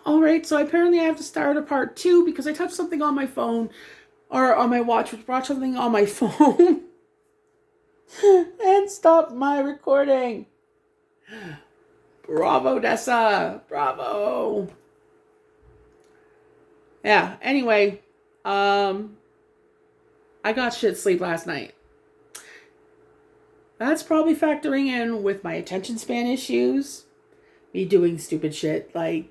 All right, so apparently I have to start a part 2 because I touched something on my phone or on my watch, which brought something on my phone and stopped my recording. Bravo, Dessa. Bravo. Yeah, anyway, I got shit sleep last night. That's probably factoring in with my attention span issues, me doing stupid shit like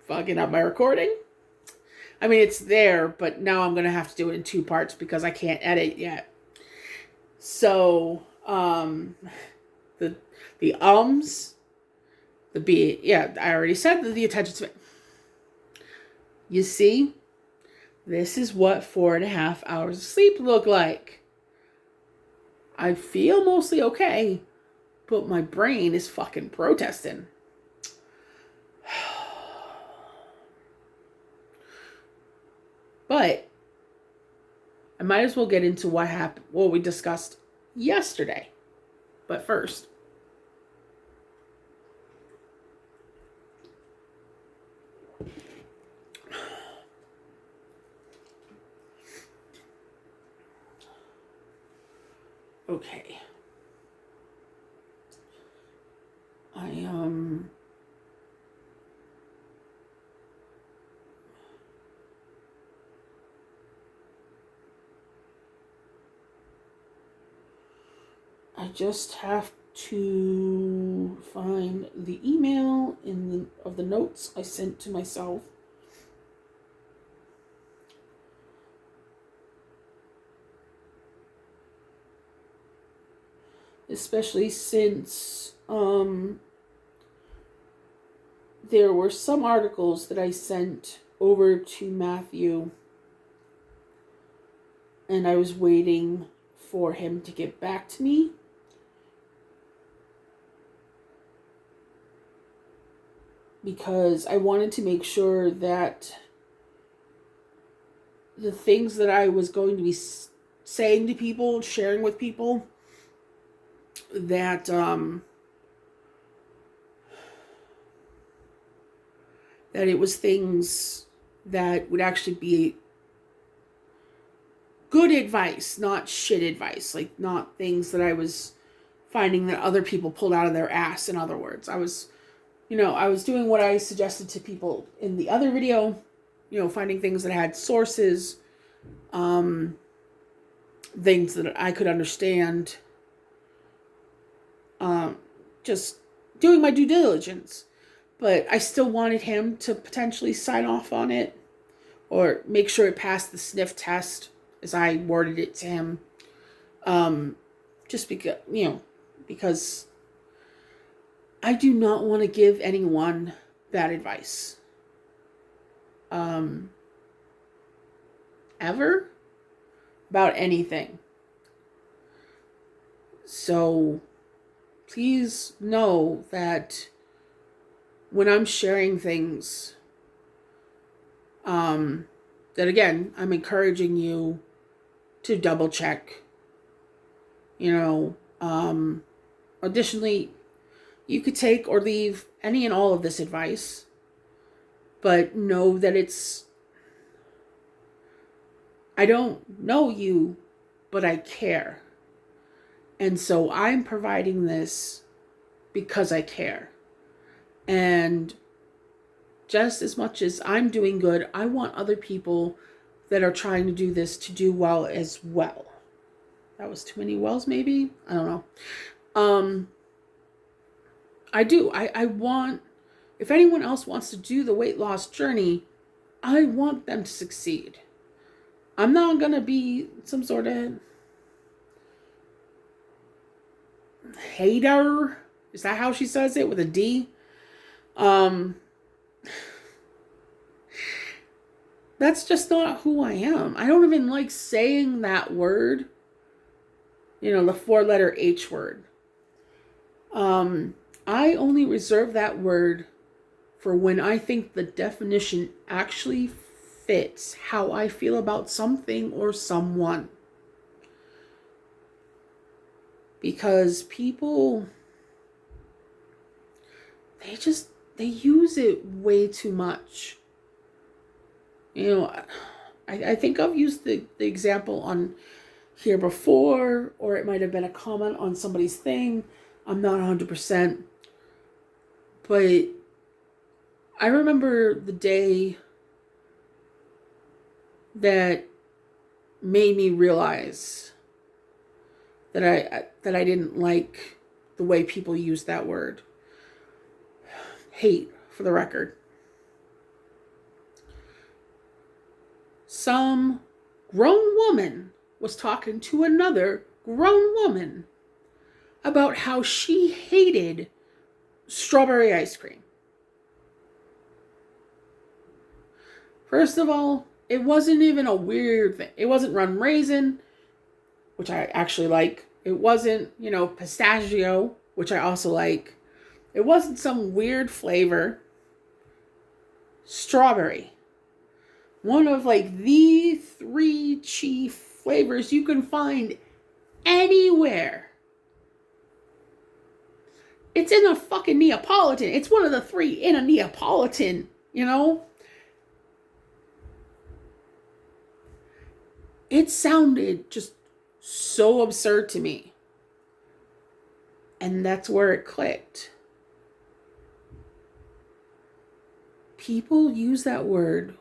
fucking up my recording. I mean, it's there, but now I'm going to have to do it in 2 parts because I can't edit yet. So, the the B, yeah, I already said the attention span. You see, this is what 4.5 hours of sleep look like. I feel mostly okay, but my brain is fucking protesting. But I might as well get into what happened, what we discussed yesterday. But first, okay. I just have to find the email of the notes I sent to myself. Especially since there were some articles that I sent over to Matthew and I was waiting for him to get back to me. Because I wanted to make sure that the things that I was going to be saying to people, sharing with people, that that it was things that would actually be good advice, not shit advice. Like, not things that I was finding that other people pulled out of their ass, in other words. I was doing what I suggested to people in the other video, finding things that had sources, things that I could understand, just doing my due diligence. But I still wanted him to potentially sign off on it or make sure it passed the sniff test, as I worded it to him. Just because I do not want to give anyone bad advice. Ever. About anything. So, please know that when I'm sharing things, that again, I'm encouraging you to double check. Additionally, you could take or leave any and all of this advice, but know that I don't know you, but I care. And so I'm providing this because I care. And just as much as I'm doing good, I want other people that are trying to do this to do well as well. That was too many wells, maybe? I don't know. I do. I want, if anyone else wants to do the weight loss journey, I want them to succeed. I'm not going to be some sort of hater. Is that how she says it, with a D? That's just not who I am. I don't even like saying that word. The 4-letter H word. I only reserve that word for when I think the definition actually fits how I feel about something or someone. Because people, they just they use it way too much. You know, I think I've used the example on here before, or it might have been a comment on somebody's thing. I'm not 100%. But I remember the day that made me realize that I didn't like the way people use that word. Hate, for the record. Some grown woman was talking to another grown woman about how she hated strawberry ice cream. First of all, it wasn't even a weird thing. It wasn't rum raisin, which I actually like. It wasn't, pistachio, which I also like. It wasn't some weird flavor. Strawberry. One of the 3 chief flavors you can find anywhere. It's in a fucking Neapolitan. It's one of the 3 in a Neapolitan, It sounded just so absurd to me. And that's where it clicked. People use that word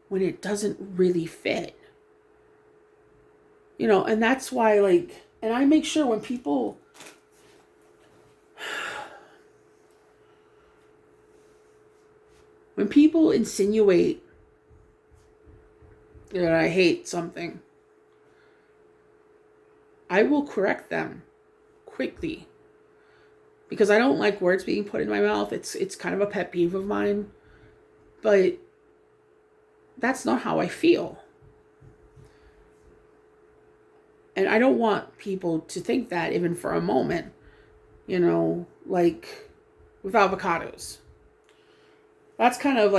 when it doesn't really fit. And that's why, and I make sure when people insinuate that I hate something, I will correct them quickly. Because I don't like words being put in my mouth. It's kind of a pet peeve of mine. But that's not how I feel. And I don't want people to think that even for a moment. Like with avocados. That's kind of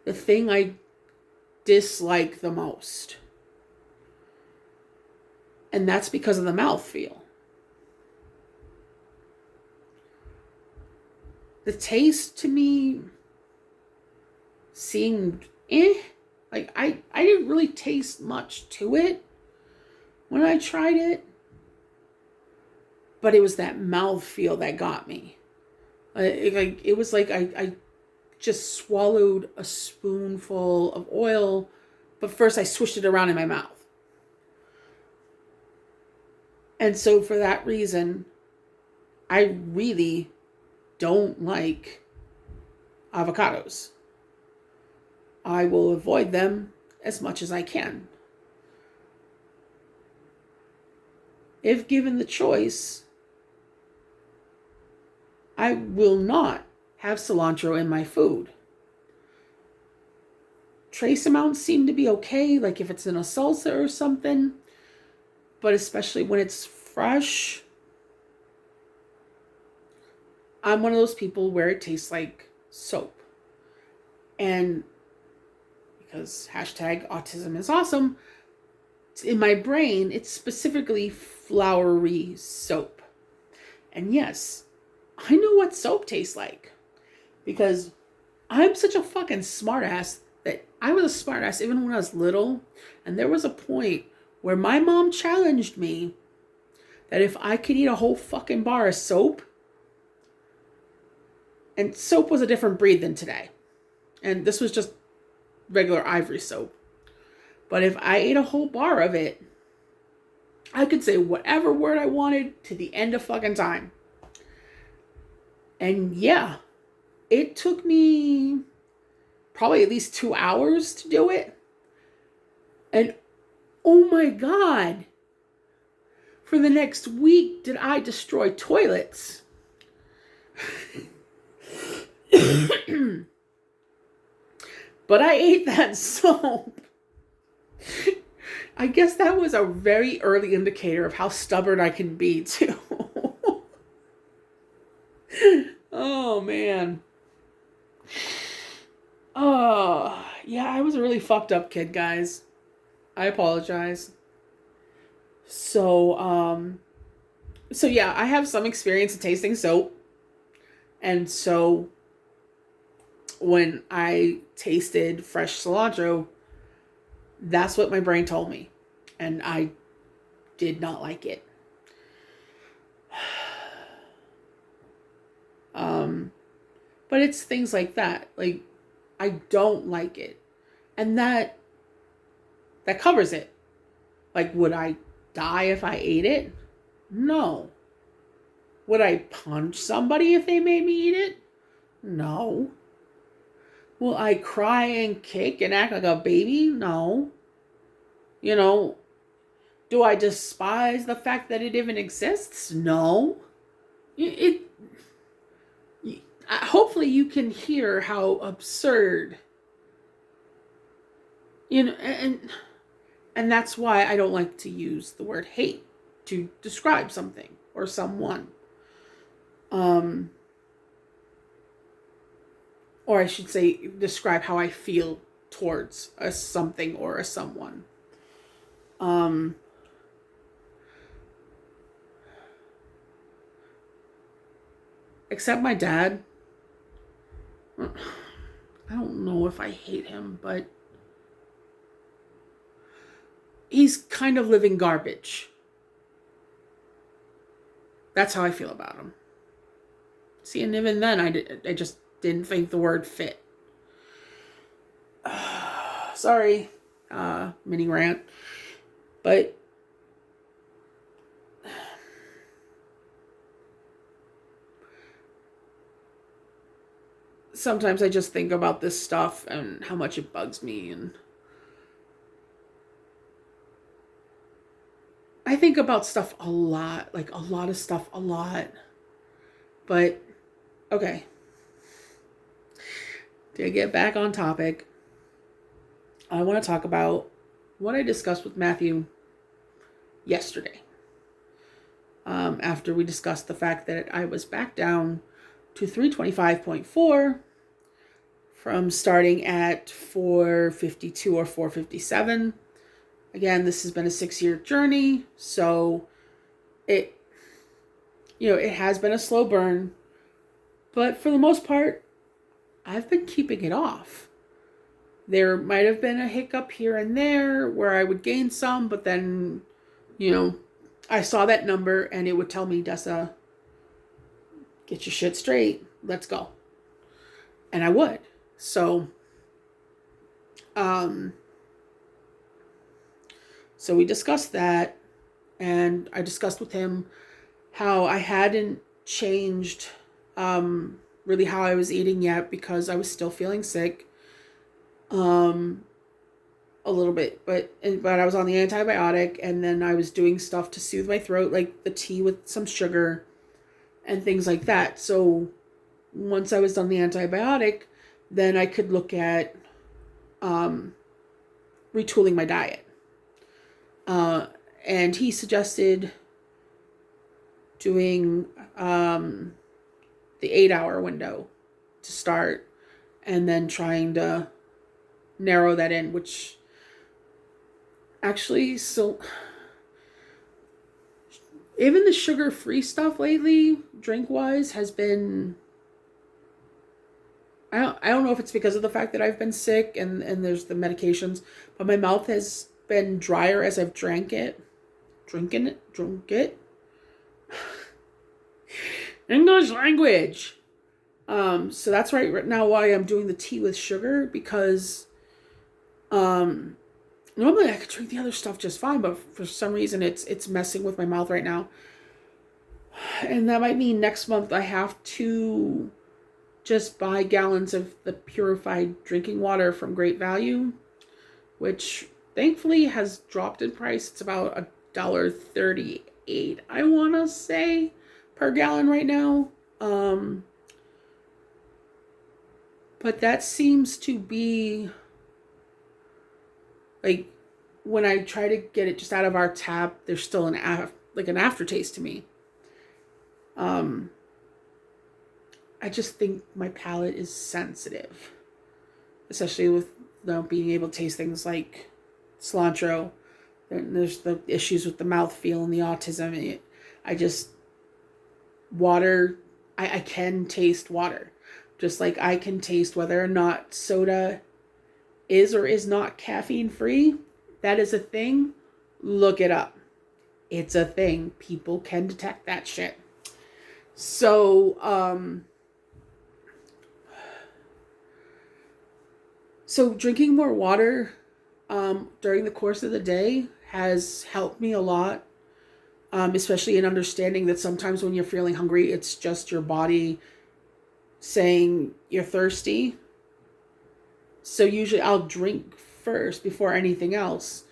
the thing I dislike the most. And that's because of the mouthfeel. The taste to me seemed I didn't really taste much to it when I tried it. But it was that mouthfeel that got me. It was like I just swallowed a spoonful of oil, but first I swished it around in my mouth. And so for that reason, I really don't like avocados. I will avoid them as much as I can. If given the choice, I will not have cilantro in my food. Trace amounts seem to be okay, like if it's in a salsa or something, but especially when it's fresh, I'm one of those people where it tastes like soap. And because #autism is awesome, in my brain, it's specifically floury soap. And yes, I know what soap tastes like. Because I'm such a fucking smartass that I was a smartass even when I was little. And there was a point where my mom challenged me that if I could eat a whole fucking bar of soap, and soap was a different breed than today. And this was just regular ivory soap. But if I ate a whole bar of it, I could say whatever word I wanted to the end of fucking time. And yeah, it took me probably at least 2 hours to do it. And oh my God, for the next week did I destroy toilets. But I ate that soap. I guess that was a very early indicator of how stubborn I can be too. Oh man. Oh, yeah, I was a really fucked up kid, guys. I apologize. So yeah, I have some experience in tasting soap. And so when I tasted fresh cilantro, that's what my brain told me. And I did not like it. But it's things like that. Like, I don't like it. And that covers it. Like, would I die if I ate it? No. Would I punch somebody if they made me eat it? No. Will I cry and kick and act like a baby? No. You know, do I despise the fact that it even exists? No. Hopefully you can hear how absurd, and that's why I don't like to use the word hate to describe something or someone. Or I should say, describe how I feel towards a something or a someone. Except my dad. I don't know if I hate him, but he's kind of living garbage. That's how I feel about him. See, and even then, I just didn't think the word fit. Sorry, mini rant. But sometimes I just think about this stuff and how much it bugs me, and I think about stuff a lot, like a lot of stuff a lot. But okay, to get back on topic, I want to talk about what I discussed with Matthew yesterday. After we discussed the fact that I was back down to 325.4 from starting at 452 or 457. Again, this has been a 6-year journey, so it has been a slow burn, but for the most part, I've been keeping it off. There might have been a hiccup here and there where I would gain some, but then, I saw that number and it would tell me, Dessa, get your shit straight. Let's go. And I would. So we discussed that, and I discussed with him how I hadn't changed really how I was eating yet because I was still feeling sick a little bit, but I was on the antibiotic, and then I was doing stuff to soothe my throat, like the tea with some sugar and things like that. So once I was done the antibiotic, then I could look at retooling my diet. And he suggested doing the 8-hour window to start, and then trying to narrow that in, which actually, so even the sugar-free stuff lately, drink-wise, has been, I don't know if it's because of the fact that I've been sick and there's the medications, but my mouth has been drier as I've drank it. English language. So that's right now why I'm doing the tea with sugar, because normally I could drink the other stuff just fine, but for some reason it's messing with my mouth right now. And that might mean next month I have to just buy gallons of the purified drinking water from Great Value, which thankfully has dropped in price. It's about $1.38, I want to say, per gallon right now. But that seems to be, like, when I try to get it just out of our tap, there's still an aftertaste to me. I just think my palate is sensitive, especially with being able to taste things like cilantro. There's the issues with the mouthfeel and the autism. Water I can taste water. Just like I can taste whether or not soda is or is not caffeine free. That is a thing. Look it up. It's a thing. People can detect that shit. So, drinking more water during the course of the day has helped me a lot, especially in understanding that sometimes when you're feeling hungry, it's just your body saying you're thirsty. So usually I'll drink first before anything else.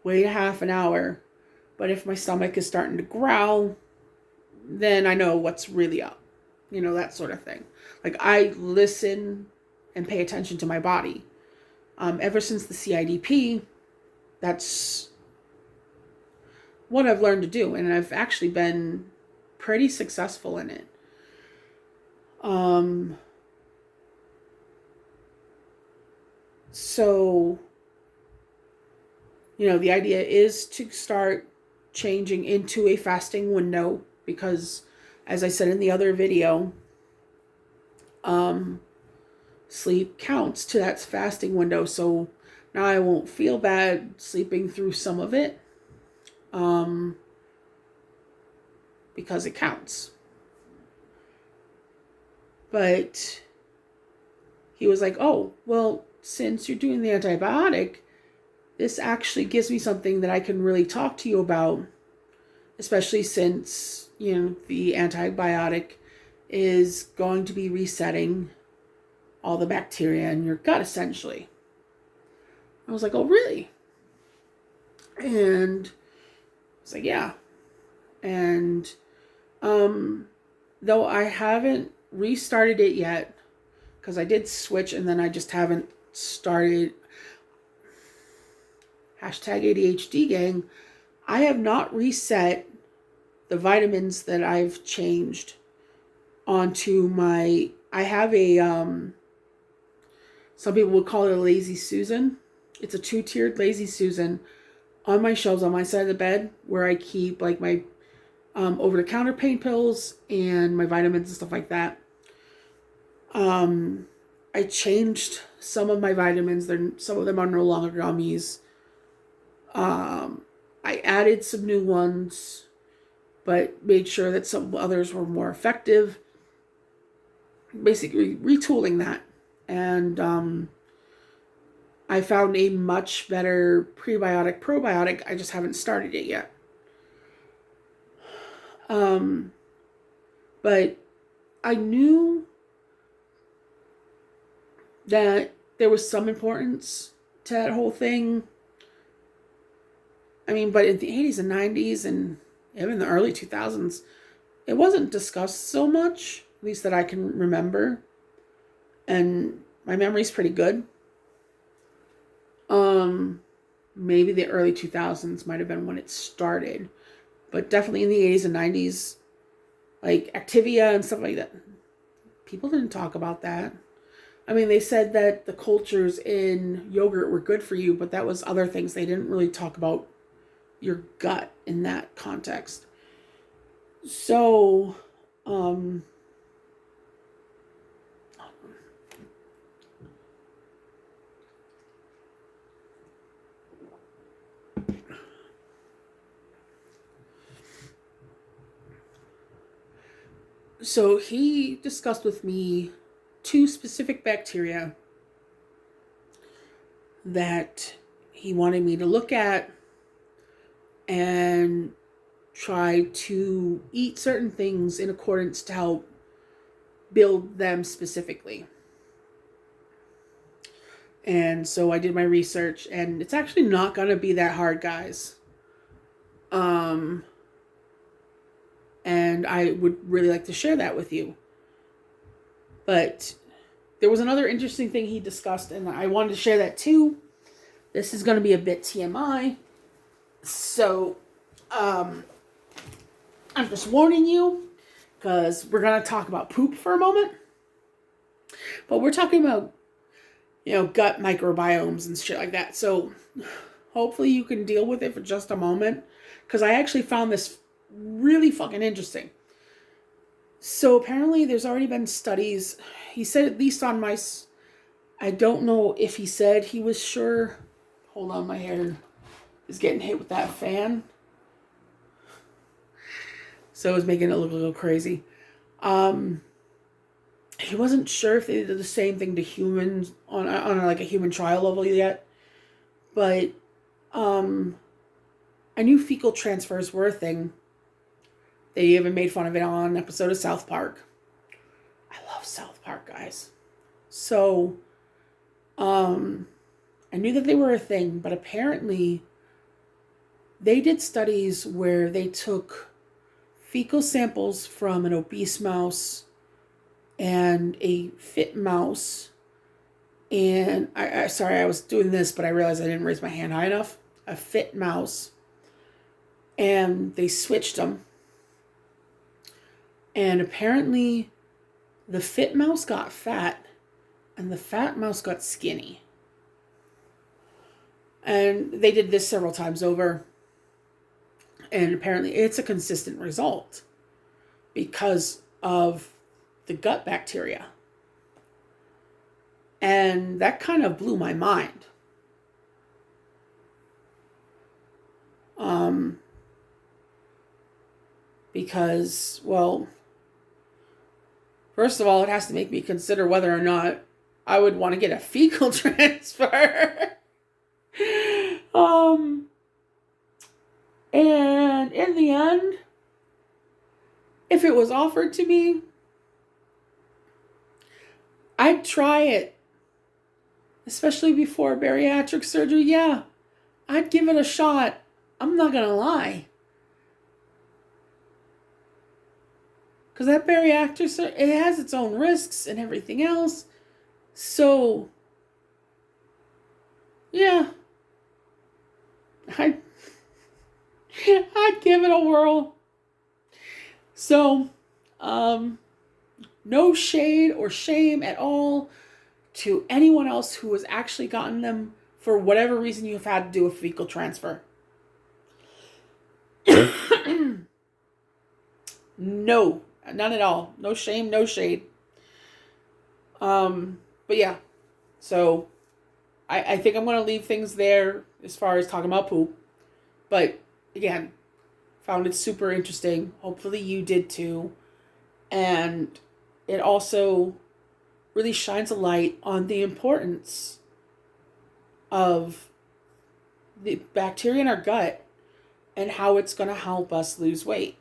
Wait a half an hour. But if my stomach is starting to growl, then I know what's really up. That sort of thing. Like, I listen and pay attention to my body. Ever since the CIDP, that's what I've learned to do. And I've actually been pretty successful in it. So, the idea is to start changing into a fasting window because, as I said in the other video, sleep counts to that fasting window. So now I won't feel bad sleeping through some of it because it counts. But he was like, oh, well, since you're doing the antibiotic, this actually gives me something that I can really talk to you about, especially since, the antibiotic is going to be resetting all the bacteria in your gut, essentially. I was like, oh, really? And I was like, yeah. And though I haven't restarted it yet, because I did switch and then I just haven't started. #ADHD gang. I have not reset the vitamins that I've changed onto my. I have a some people would call it a Lazy Susan. It's a 2-tiered Lazy Susan on my shelves on my side of the bed where I keep like my over-the-counter pain pills and my vitamins and stuff like that. I changed some of my vitamins. Some of them are no longer gummies. I added some new ones, but made sure that some others were more effective. Basically, retooling that. And I found a much better prebiotic, probiotic. I just haven't started it yet. But I knew that there was some importance to that whole thing. I mean, but in the 80s and 90s and even the early 2000s, it wasn't discussed so much, at least that I can remember. And my memory's pretty good. Maybe the early 2000s might have been when it started. But definitely in the 80s and 90s, like Activia and stuff like that, people didn't talk about that. I mean, they said that the cultures in yogurt were good for you, but that was other things. They didn't really talk about your gut in that context. So, so he discussed with me 2 specific bacteria that he wanted me to look at and try to eat certain things in accordance to help build them specifically. And so I did my research, and it's actually not going to be that hard, guys. And I would really like to share that with you. But there was another interesting thing he discussed, and I wanted to share that too. This is going to be a bit TMI. So, I'm just warning you, because we're going to talk about poop for a moment. But we're talking about, gut microbiomes and shit like that. So, hopefully you can deal with it for just a moment, because I actually found this really fucking interesting. So apparently there's already been studies. He said at least on mice. I don't know if he said he was sure. Hold on, my hair is getting hit with that fan. So it was making it look a little crazy. He wasn't sure if they did the same thing to humans on like a human trial level yet. But I knew fecal transfers were a thing. They even made fun of it on an episode of South Park. I love South Park, guys. So, I knew that they were a thing, but apparently they did studies where they took fecal samples from an obese mouse and a fit mouse. And sorry, I was doing this, but I realized I didn't raise my hand high enough. A fit mouse. And they switched them. And apparently the fit mouse got fat and the fat mouse got skinny. And they did this several times over. And apparently it's a consistent result because of the gut bacteria. And that kind of blew my mind. Because, well, first of all, it has to make me consider whether or not I would want to get a fecal transfer. And in the end, if it was offered to me, I'd try it. Especially before bariatric surgery, yeah. I'd give it a shot. I'm not going to lie. Because that bariatric surgery, it has its own risks and everything else. So, yeah. I'd give it a whirl. So, no shade or shame at all to anyone else who has actually gotten them for whatever reason you've had to do a fecal transfer. No, none at all. No shame, no shade. But yeah, so I think I'm going to leave things there as far as talking about poop. But again, found it super interesting. Hopefully you did too. And it also really shines a light on the importance of the bacteria in our gut and how it's going to help us lose weight.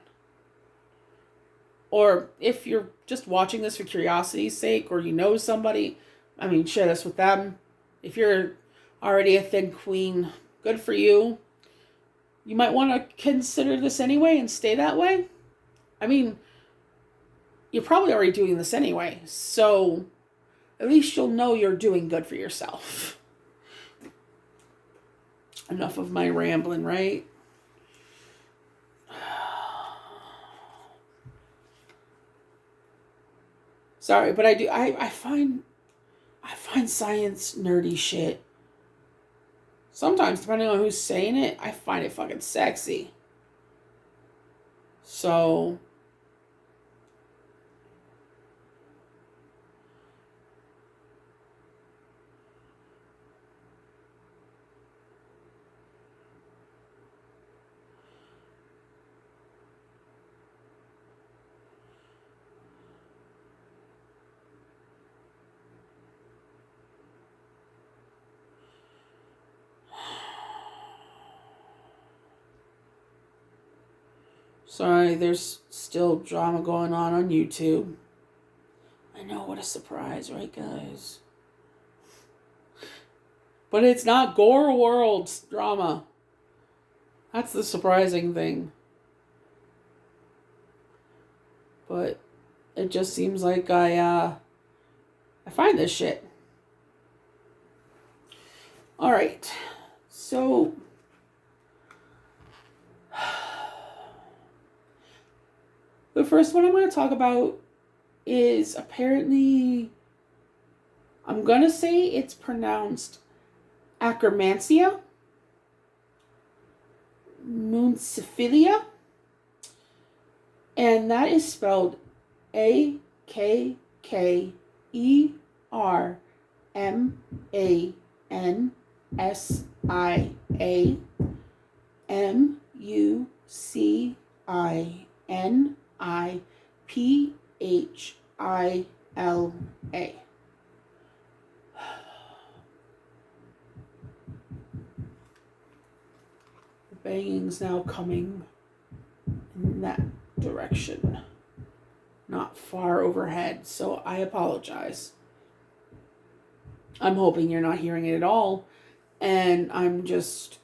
Or if you're just watching this for curiosity's sake, or you know somebody, I mean, share this with them. If you're already a thin queen, good for you. You might want to consider this anyway and stay that way. I mean, you're probably already doing this anyway, so at least you'll know you're doing good for yourself. Enough of my rambling, right? Sorry, but I find science nerdy shit. Sometimes, depending on who's saying it, I find it fucking sexy. So, sorry, there's still drama going on YouTube. I know, what a surprise, right, guys? But it's not Gore World's drama. That's the surprising thing. But it just seems like I find this shit. All right. So the first one I'm going to talk about is apparently, I'm going to say it's pronounced Akkermansia, Munciphilia, and that is spelled Akkermansia. The banging's now coming in that direction, not far overhead, so I apologize. I'm hoping you're not hearing it at all, and I'm just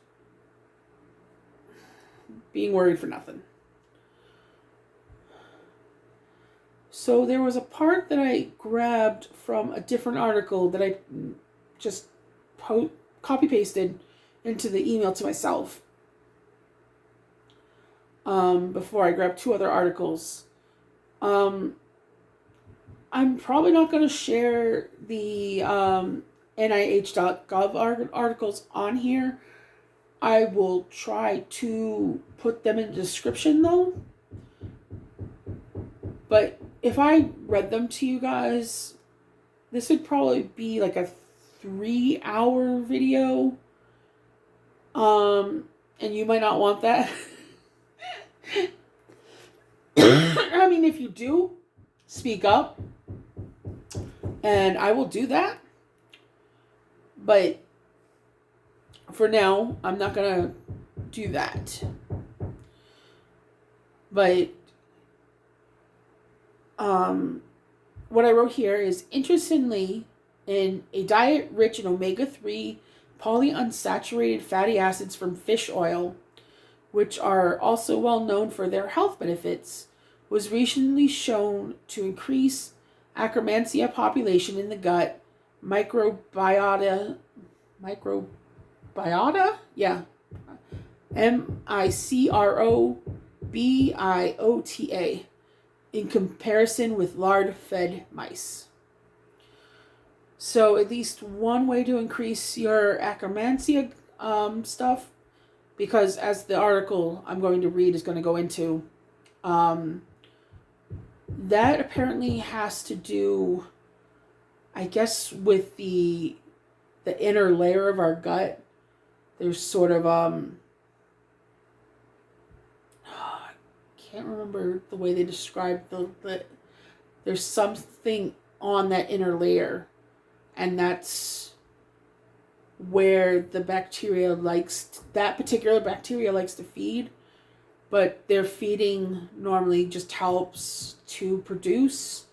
being worried for nothing. So there was a part that I grabbed from a different article that I just copy pasted into the email to myself before I grabbed two other articles. I'm probably not going to share the NIH.gov articles on here. I will try to put them in the description though. But if I read them to you guys, this would probably be like a 3-hour video. And you might not want that. I mean, if you do, speak up. And I will do that. But for now, I'm not going to do that. But what I wrote here is, interestingly, in a diet rich in omega-3 polyunsaturated fatty acids from fish oil, which are also well known for their health benefits, was recently shown to increase Akkermansia population in the gut microbiota? Yeah. microbiota in comparison with lard-fed mice. So at least one way to increase your Akkermansia stuff, because as the article I'm going to read is going to go into, that apparently has to do, I guess, with the inner layer of our gut. There's sort of I can't remember the way they described the there's something on that inner layer, and that's where the bacteria that particular bacteria likes to feed. But their feeding normally just helps to produce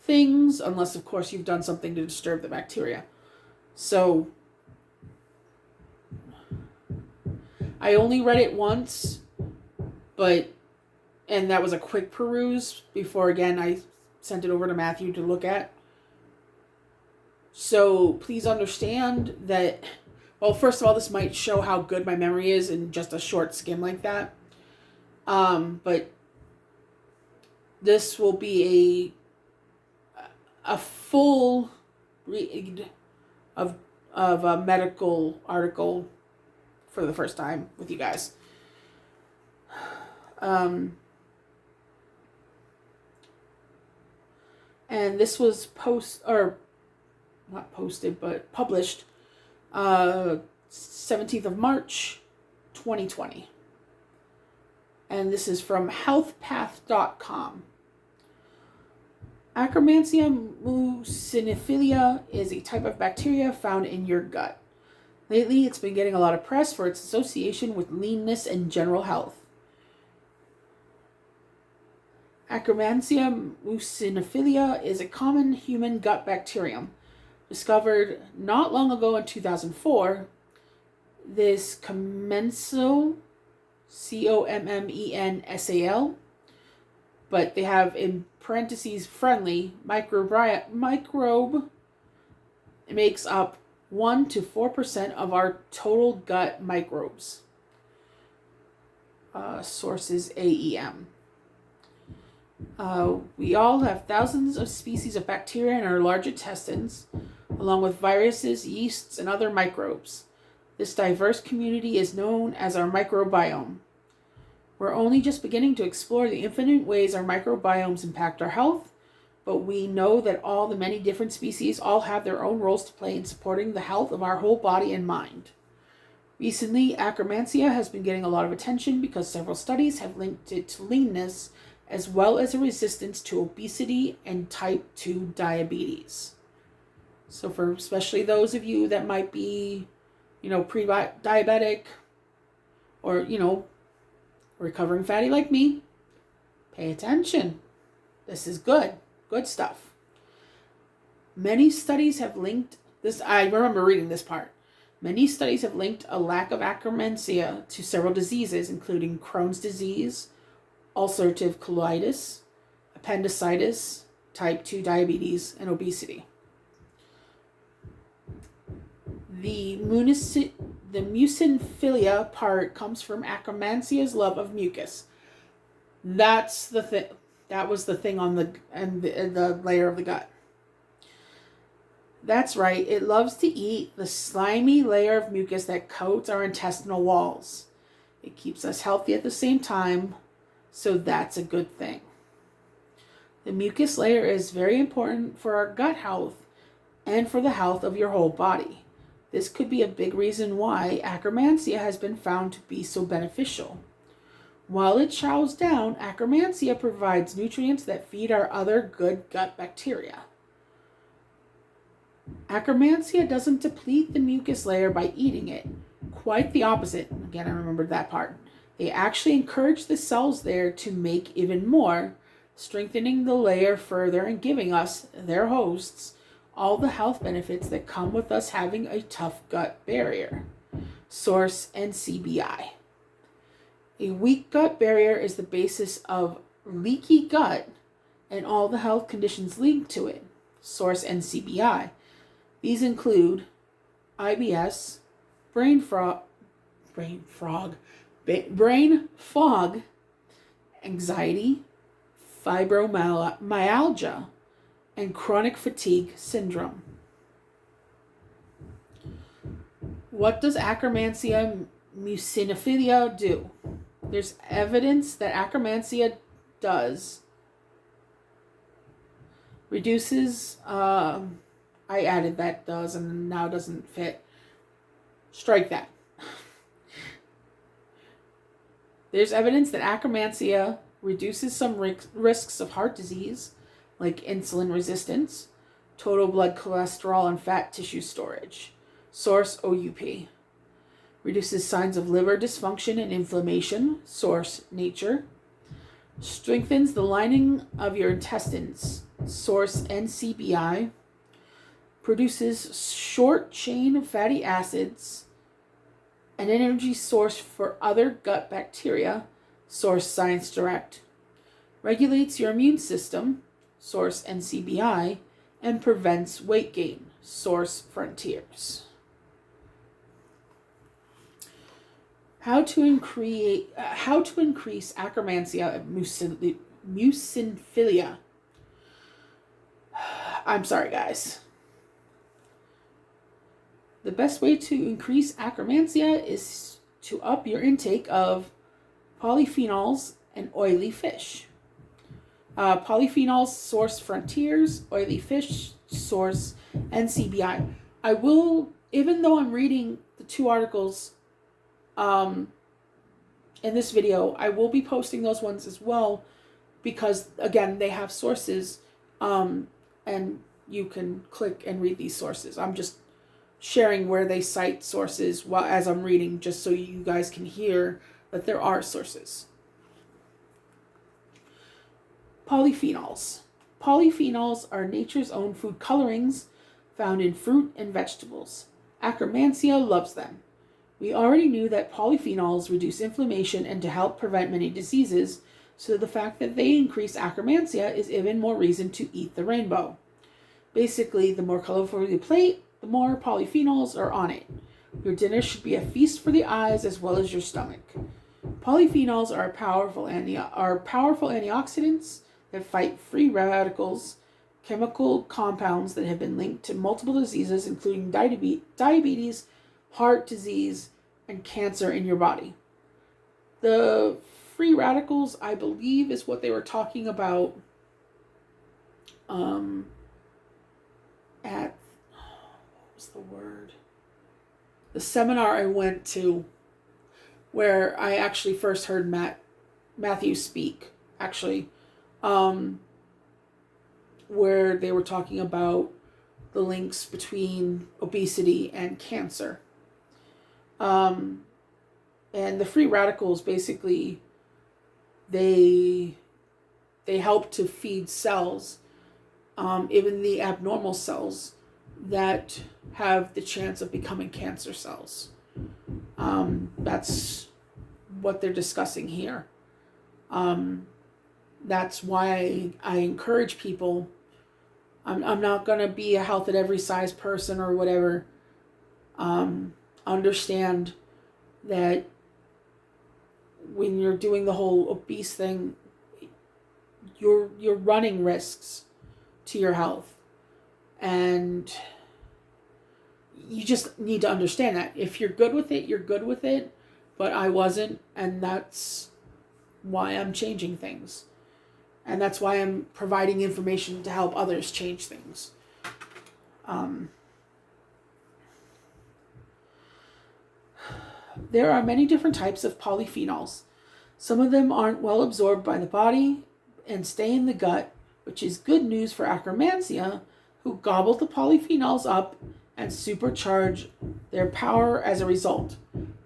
things, unless of course you've done something to disturb the bacteria. So I only read it once, and that was a quick peruse before, again, I sent it over to Matthew to look at. So please understand that, well, first of all, this might show how good my memory is in just a short skim like that. But this will be a full read of a medical article for the first time with you guys. And this was published 17th of March 2020. And this is from healthpath.com. Akkermansia muciniphila is a type of bacteria found in your gut. Lately, it's been getting a lot of press for its association with leanness and general health. Akkermansia muciniphila is a common human gut bacterium. Discovered not long ago in 2004, this commensal, COMMENSAL, but they have in parentheses friendly microbe. It makes up 1 to 4% of our total gut microbes. Sources AEM. We all have thousands of species of bacteria in our large intestines, along with viruses, yeasts, and other microbes. This diverse community is known as our microbiome. We're only just beginning to explore the infinite ways our microbiomes impact our health, but we know that all the many different species all have their own roles to play in supporting the health of our whole body and mind. Recently, Akkermansia has been getting a lot of attention because several studies have linked it to leanness as well as a resistance to obesity and type 2 diabetes. So for especially those of you that might be, pre-diabetic or, recovering fatty like me, pay attention. This is good stuff. Many studies have linked this. I remember reading this part. Many studies have linked a lack of Akkermansia to several diseases, including Crohn's disease, ulcerative colitis, appendicitis, type 2 diabetes, and obesity. The mucinophilia part comes from Akkermansia's love of mucus. That's the thing. That was the thing on the layer of the gut. That's right, it loves to eat the slimy layer of mucus that coats our intestinal walls. It keeps us healthy at the same time, so that's a good thing. The mucus layer is very important for our gut health and for the health of your whole body. This could be a big reason why Akkermansia has been found to be so beneficial. While it chows down, Akkermansia provides nutrients that feed our other good gut bacteria. Akkermansia doesn't deplete the mucus layer by eating it. Quite the opposite. Again, I remembered that part. They actually encourage the cells there to make even more, strengthening the layer further and giving us, their hosts, all the health benefits that come with us having a tough gut barrier. Source NCBI. A weak gut barrier is the basis of leaky gut and all the health conditions linked to it. Source NCBI. These include IBS, brain fog, anxiety, fibromyalgia, and chronic fatigue syndrome. What does Akkermansia mucinophilia do? There's evidence that Akkermansia reduces, I added that does and now doesn't fit. Strike that. There's evidence that Akkermansia reduces some risks of heart disease, like insulin resistance, total blood cholesterol, and fat tissue storage. Source OUP. Reduces signs of liver dysfunction and inflammation. Source Nature. Strengthens the lining of your intestines. Source NCBI. Produces short chain fatty acids, an energy source for other gut bacteria. Source Science Direct. Regulates your immune system. Source NCBI. And prevents weight gain. Source Frontiers. How to increase Akkermansia mucinophilia. I'm sorry, guys. The best way to increase Akkermansia is to up your intake of polyphenols and oily fish. Polyphenols, source Frontiers, oily fish, source NCBI. I will, even though I'm reading the two articles in this video, I will be posting those ones as well because, again, they have sources and you can click and read these sources. I'm just sharing where they cite sources as I'm reading, just so you guys can hear that there are sources. Polyphenols. Polyphenols are nature's own food colorings found in fruit and vegetables. Akkermansia loves them. We already knew that polyphenols reduce inflammation and to help prevent many diseases, so the fact that they increase Akkermansia is even more reason to eat the rainbow. Basically, the more colorful your plate, the more polyphenols are on it. Your dinner should be a feast for the eyes as well as your stomach. Polyphenols are powerful antioxidants that fight free radicals, chemical compounds that have been linked to multiple diseases, including diabetes, heart disease, and cancer in your body. The free radicals, I believe, is what they were talking about at, what was the word? The seminar I went to, where I actually first heard Matthew speak, actually, where they were talking about the links between obesity and cancer. And the free radicals, basically, they help to feed cells, even the abnormal cells that have the chance of becoming cancer cells. That's what they're discussing here. That's why I encourage people. I'm not going to be a health at every size person or whatever. Understand that when you're doing the whole obese thing, you're running risks to your health. And you just need to understand that. If you're good with it, you're good with it. But I wasn't, and that's why I'm changing things. And that's why I'm providing information to help others change things. There are many different types of polyphenols. Some of them aren't well absorbed by the body and stay in the gut, which is good news for Akkermansia, who gobble the polyphenols up and supercharge their power as a result.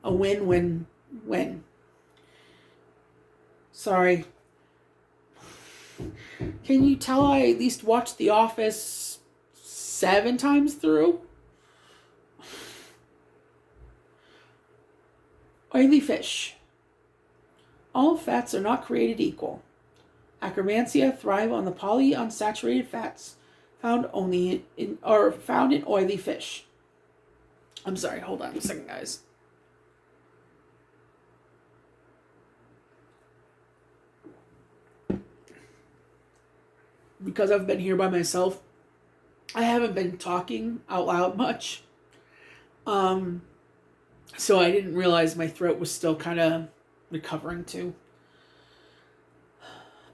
A win-win-win. Sorry. Can you tell I at least watched The Office 7 times through? Oily fish. All fats are not created equal. Akkermansia thrive on the polyunsaturated fats found in oily fish. I'm sorry, hold on a second, guys. Because I've been here by myself, I haven't been talking out loud much. So I didn't realize my throat was still kind of recovering too.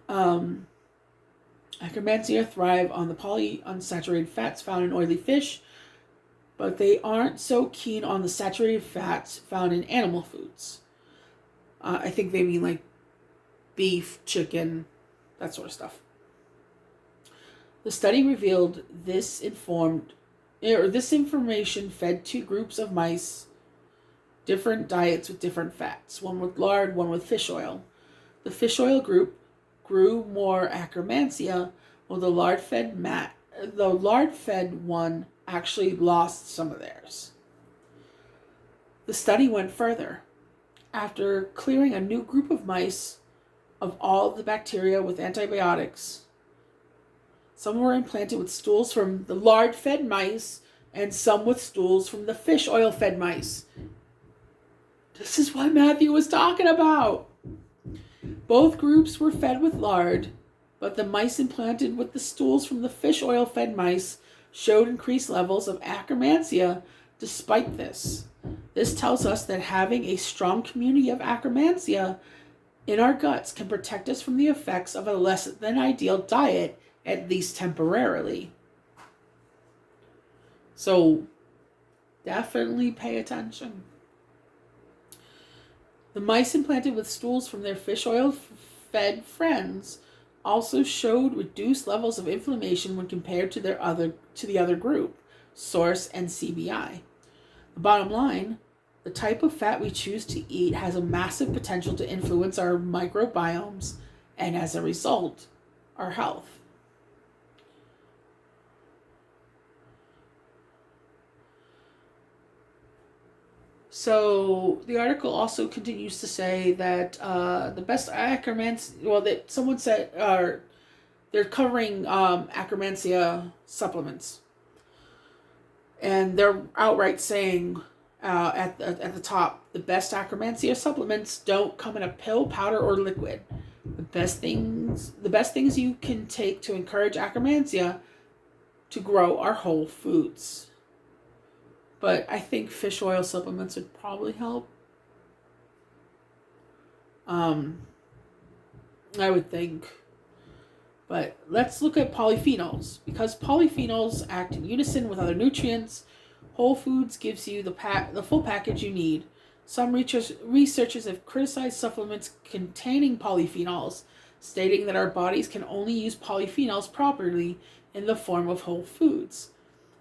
Akkermansia thrive on the polyunsaturated fats found in oily fish, but they aren't so keen on the saturated fats found in animal foods. I think they mean like beef, chicken, that sort of stuff. The study revealed this information fed two groups of mice different diets with different fats, one with lard, one with fish oil. The fish oil group grew more Akkermansia, while the lard-fed one actually lost some of theirs. The study went further. After clearing a new group of mice of all of the bacteria with antibiotics, some were implanted with stools from the lard-fed mice and some with stools from the fish oil-fed mice. This is what Matthew was talking about. Both groups were fed with lard, but the mice implanted with the stools from the fish oil-fed mice showed increased levels of Akkermansia despite this. This tells us that having a strong community of Akkermansia in our guts can protect us from the effects of a less than ideal diet, at least temporarily. So, definitely pay attention. The mice implanted with stools from their fish oil-fed friends also showed reduced levels of inflammation when compared to the other group, source and CBI. The bottom line, the type of fat we choose to eat has a massive potential to influence our microbiomes and, as a result, our health. So the article also continues to say that the best Akkermansia, that someone said they're covering Akkermansia supplements, and they're outright saying at the top, the best Akkermansia supplements don't come in a pill, powder, or liquid. The best things you can take to encourage Akkermansia to grow are whole foods. But I think fish oil supplements would probably help. I would think. But let's look at polyphenols. Because polyphenols act in unison with other nutrients, Whole Foods gives you the full package you need. Some researchers have criticized supplements containing polyphenols, stating that our bodies can only use polyphenols properly in the form of whole foods.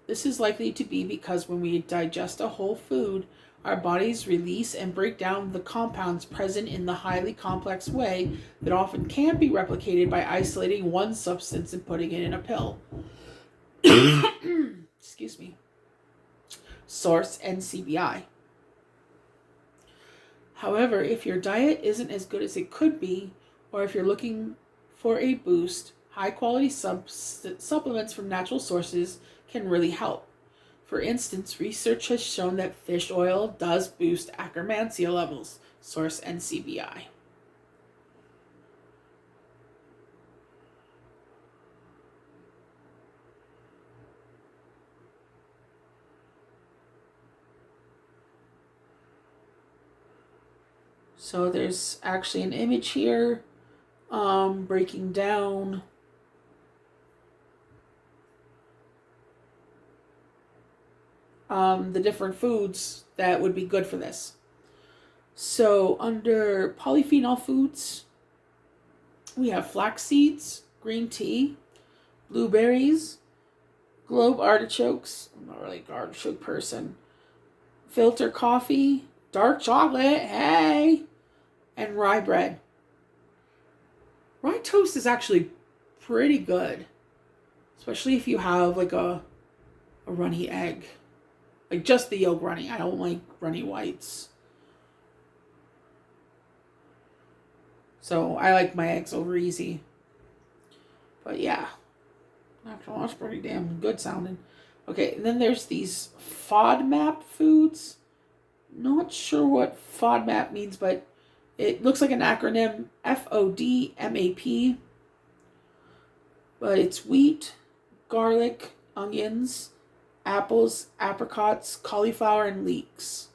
This is likely to be because when we digest a whole food, our bodies release and break down the compounds present in the highly complex way that often can't be replicated by isolating one substance and putting it in a pill. Excuse me. Source NCBI. However, if your diet isn't as good as it could be, or if you're looking for a boost, high-quality supplements from natural sources can really help. For instance, research has shown that fish oil does boost Akkermansia levels. Source NCBI. So there's actually an image here breaking down the different foods that would be good for this. So under polyphenol foods, we have flax seeds, green tea, blueberries, globe artichokes. I'm not really an artichoke person. Filter coffee, dark chocolate, hey, and rye bread. Rye toast is actually pretty good, especially if you have like a runny egg. Like just the yolk runny. I don't like runny whites. So I like my eggs over easy. But yeah. That's pretty damn good sounding. Okay, and then there's these FODMAP foods. Not sure what FODMAP means, but it looks like an acronym, FODMAP. But it's wheat, garlic, onions, apples, apricots, cauliflower, and leeks.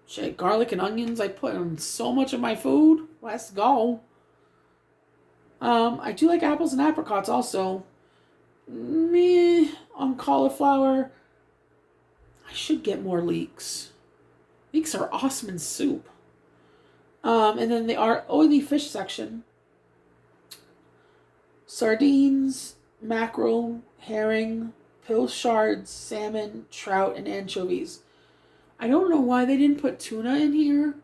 Shit, garlic and onions, I put on so much of my food. Let's go. I do like apples and apricots also. Meh, on cauliflower. I should get more leeks. Leeks are awesome in soup. And then the oily fish section. Sardines, mackerel, herring, pilchards, salmon, trout, and anchovies. I don't know why they didn't put tuna in here,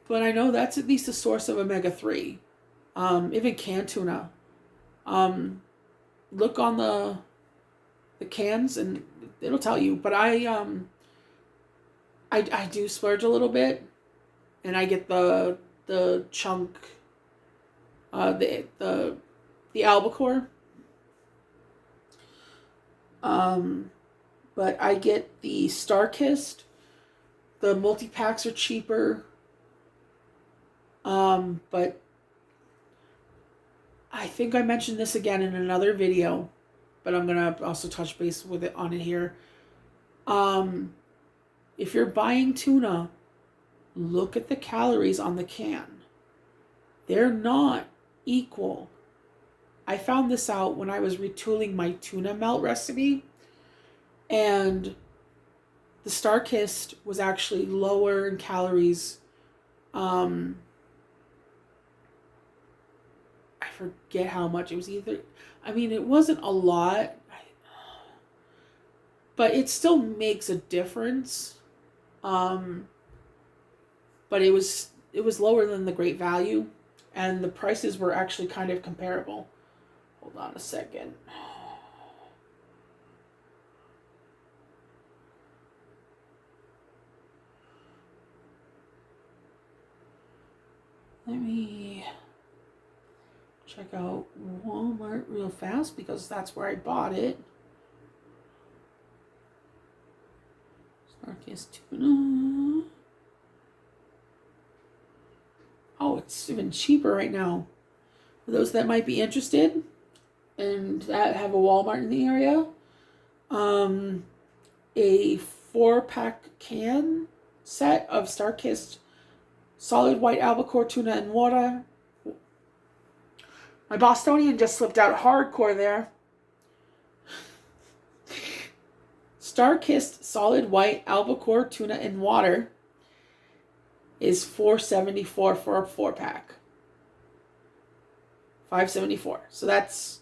but I know that's at least a source of omega-3. Even canned tuna. Look on the cans and it'll tell you. But I do splurge a little bit, and I get the chunk, the albacore. But I get the Star-Kissed. The multi-packs are cheaper. But I think I mentioned this again in another video, but I'm gonna also touch base with it on it here. If you're buying tuna, look at the calories on the can. They're not equal. I found this out when I was retooling my tuna melt recipe, and the Star-Kissed was actually lower in calories. I forget how much. It was it wasn't a lot, but it still makes a difference. But it was lower than the Great Value, and the prices were actually kind of comparable. Hold on a second. Let me check out Walmart real fast because that's where I bought it. Star-Kissed tuna. Oh, it's even cheaper right now. For those that might be interested and that have a Walmart in the area, a 4-pack can set of Star-Kissed solid white albacore tuna and water My Bostonian just slipped out hardcore there. Star-kissed solid white albacore tuna in water is $4.74 for a 4-pack. $5.74. So that's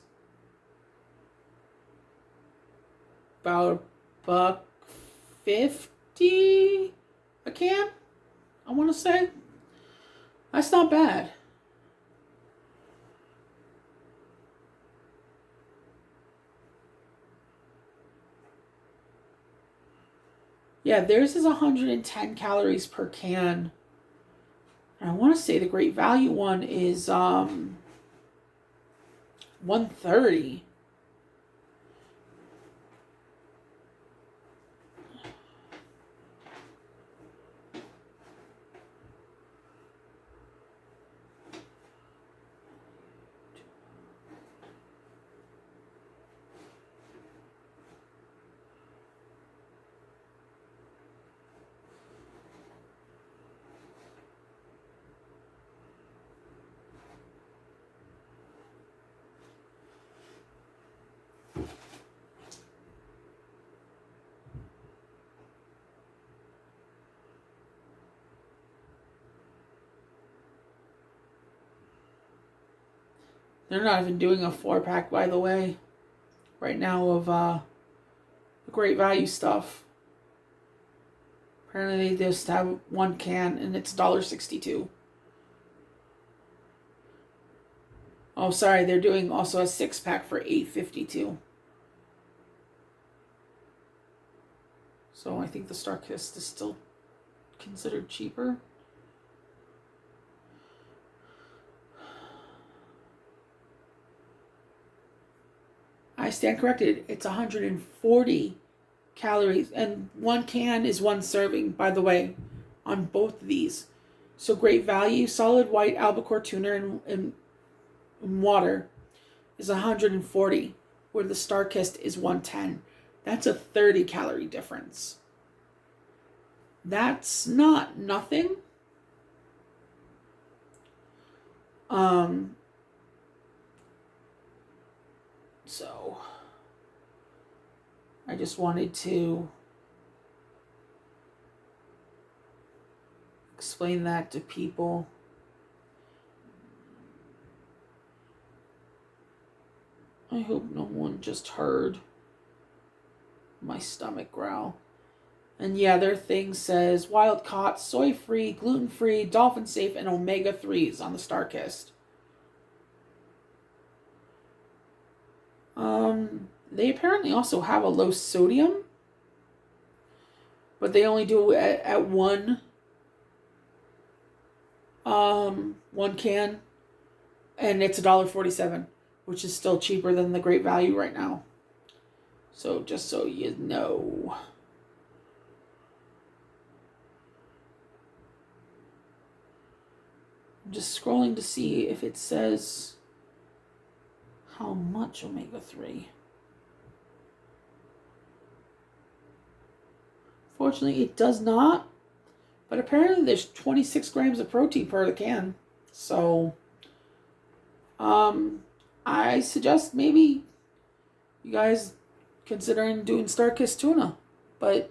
about $1.50 a can, I want to say. That's not bad. Yeah, theirs is 110 calories per can. And I want to say the Great Value one is 130. They're not even doing a 4-pack, by the way, right now of the Great Value stuff. Apparently they just have one can and it's $1.62. Oh, sorry, they're doing also a 6-pack for $8.52. So I think the Star-kissed is still considered cheaper. I stand corrected. It's 140 calories. And one can is one serving, by the way, on both of these. So Great Value, solid white albacore tuna in water is 140, where the Star-kissed is 110. That's a 30 calorie difference. That's not nothing. So I just wanted to explain that to people. I hope no one just heard my stomach growl. And yeah, their thing says wild caught, soy free, gluten free, dolphin safe, and omega 3s on the Star-kissed. They apparently also have a low sodium, but they only do it at one can, and it's $1.47, which is still cheaper than the Great Value right now. So just so you know. I'm just scrolling to see if it says how much omega 3. Fortunately, it does not. But apparently there's 26 grams of protein per can. So, I suggest maybe you guys considering doing Star-kissed tuna. But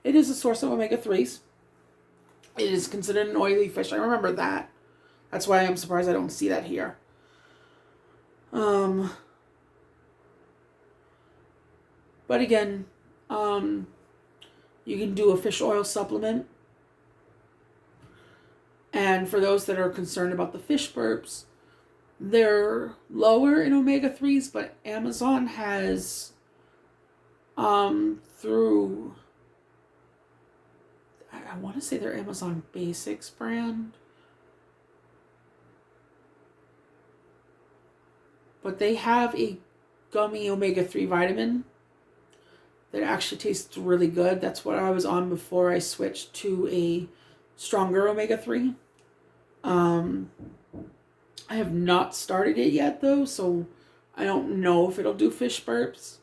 it is a source of omega 3s. It is considered an oily fish. I remember that. That's why I'm surprised I don't see that here. But again, you can do a fish oil supplement. And for those that are concerned about the fish burps, they're lower in omega 3s, but Amazon has, through, I want to say their Amazon Basics brand, but they have a gummy omega 3 vitamin that actually tastes really good. That's what I was on before I switched to a stronger omega 3. I have not started it yet though, so I don't know if it'll do fish burps.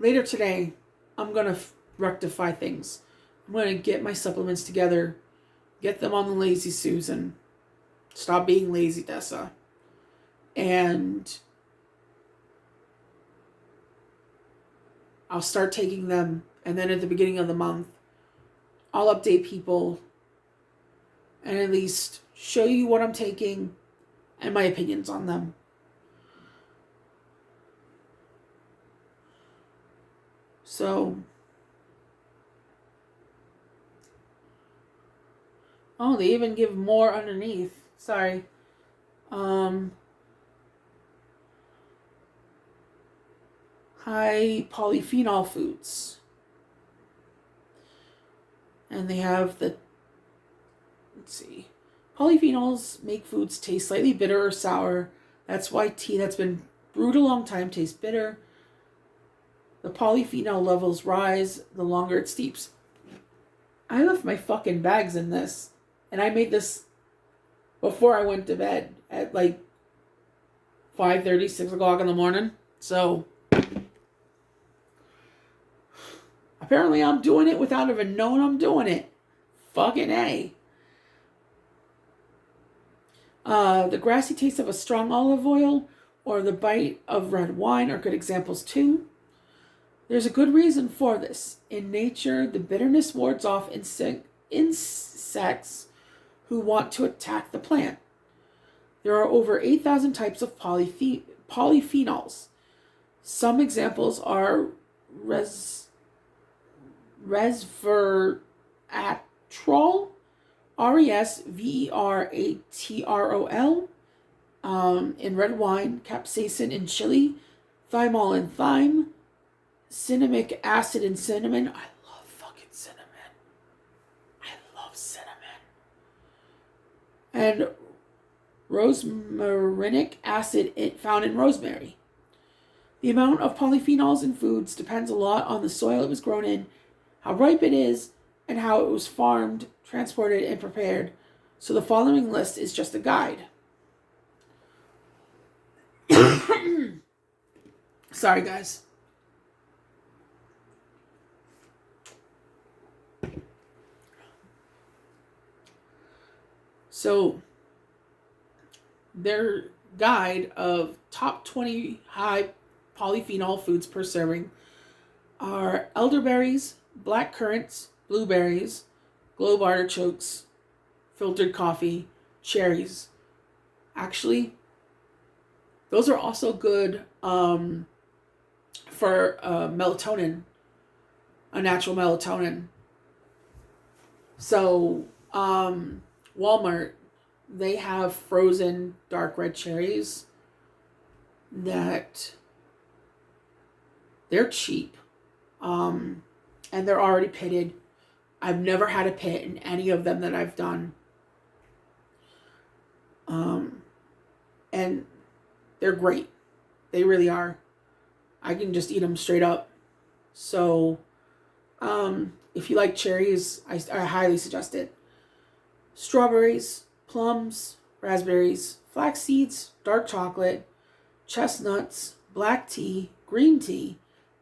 Later today, I'm going to rectify things. I'm going to get my supplements together Get them on the lazy Susan. Stop being lazy, Dessa. And I'll start taking them. And then at the beginning of the month, I'll update people and at least show you what I'm taking and my opinions on them. So, oh, they even give more underneath. Sorry. High polyphenol foods. And they have the, let's see, polyphenols make foods taste slightly bitter or sour. That's why tea that's been brewed a long time tastes bitter. The polyphenol levels rise the longer it steeps. I left my fucking bags in this. And I made this before I went to bed at like 5:30, 6 o'clock in the morning. So apparently I'm doing it without even knowing I'm doing it. Fucking A. The grassy taste of a strong olive oil or the bite of red wine are good examples too. There's a good reason for this. In nature, the bitterness wards off insects who want to attack the plant. There are over 8,000 types of polyphenols. Some examples are resveratrol, resveratrol, in red wine, capsaicin in chili, thymol in thyme, cinnamic acid in cinnamon. I love fucking cinnamon. I love cinnamon. And rosmarinic acid found in rosemary. The amount of polyphenols in foods depends a lot on the soil it was grown in, how ripe it is, and how it was farmed, transported, and prepared. So the following list is just a guide. Sorry, guys. So their guide of top 20 high polyphenol foods per serving are elderberries, black currants, blueberries, globe artichokes, filtered coffee, cherries. Actually, those are also good for melatonin, a natural melatonin. So, Walmart, they have frozen dark red cherries that they're cheap. And they're already pitted. I've never had a pit in any of them that I've done. And they're great. They really are. I can just eat them straight up. So, if you like cherries, I highly suggest it. Strawberries, plums, raspberries, flax seeds, dark chocolate, chestnuts, black tea, green tea,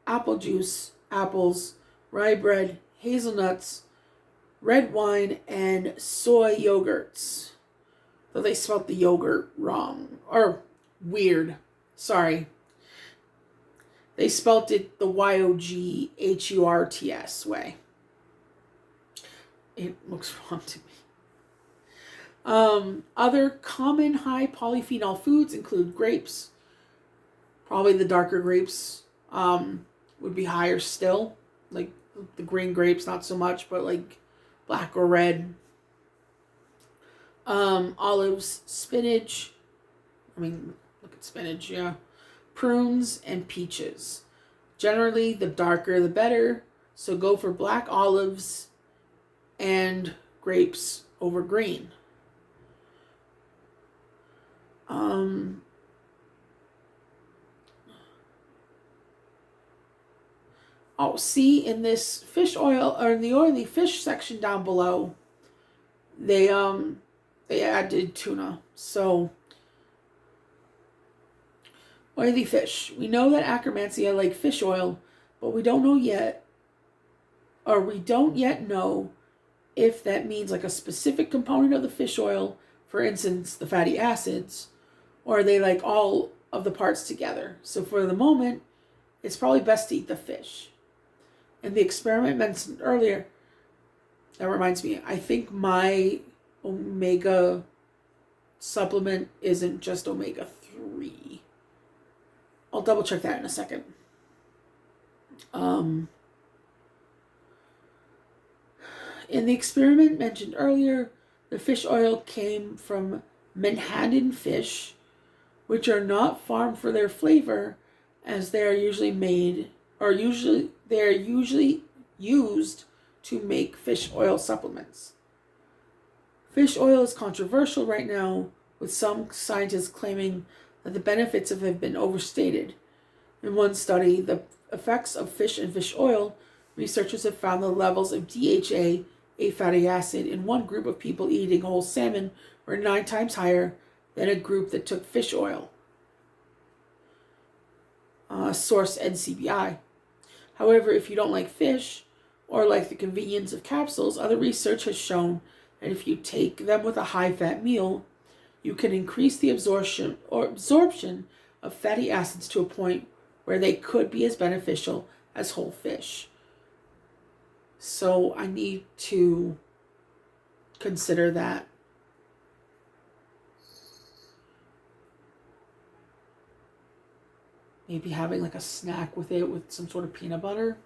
apple juice, apples, rye bread, hazelnuts, red wine, and soy yogurts. Though they spelled the yogurt wrong. Or weird. Sorry. They spelled it the YOGHURTS way. It looks wrong to me. Other common high polyphenol foods include grapes. Probably the darker grapes would be higher still. Like the green grapes, not so much, but like black or red. Olives, spinach. Look at spinach, yeah. Prunes and peaches. Generally, the darker the better. So go for black olives and grapes over green. See in this fish oil or in the oily fish section down below, they added tuna. So oily fish. We know that Akkermansia like fish oil, but we don't yet know if that means like a specific component of the fish oil, for instance, the fatty acids, or are they like all of the parts together? So for the moment, it's probably best to eat the fish. And the experiment mentioned earlier, that reminds me, I think my omega supplement isn't just omega-3. I'll double check that in a second. In the experiment mentioned earlier, the fish oil came from Manhattan fish, which are not farmed for their flavor, as they are usually used to make fish oil supplements. Fish oil is controversial right now, with some scientists claiming that the benefits have been overstated. In one study, the effects of fish and fish oil, researchers have found the levels of DHA, a fatty acid, in one group of people eating whole salmon were 9 times higher than a group that took fish oil. Source NCBI. However, if you don't like fish or like the convenience of capsules, other research has shown that if you take them with a high-fat meal, you can increase the absorption of fatty acids to a point where they could be as beneficial as whole fish. So I need to consider that. Maybe having like a snack with it with some sort of peanut butter.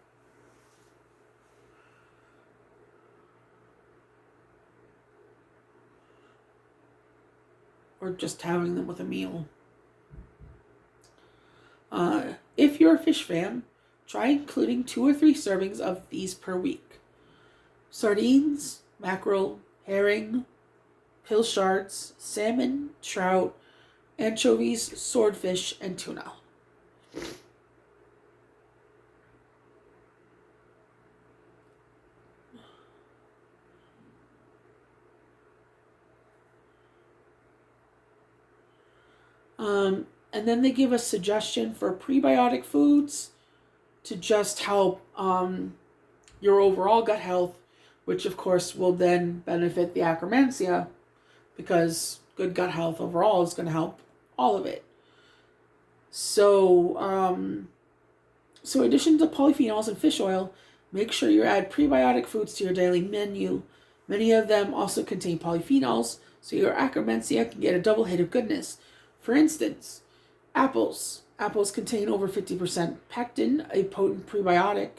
Or just having them with a meal. If you're a fish fan, try including 2 or 3 servings of these per week. Sardines, mackerel, herring, pilchards, salmon, trout, anchovies, swordfish, and tuna. And then they give a suggestion for prebiotic foods to just help your overall gut health, which of course will then benefit the Akkermansia, because good gut health overall is going to help all of it. So, in addition to polyphenols and fish oil, make sure you add prebiotic foods to your daily menu. Many of them also contain polyphenols, so your Akkermansia can get a double hit of goodness. For instance, apples. Apples contain over 50% pectin, a potent prebiotic.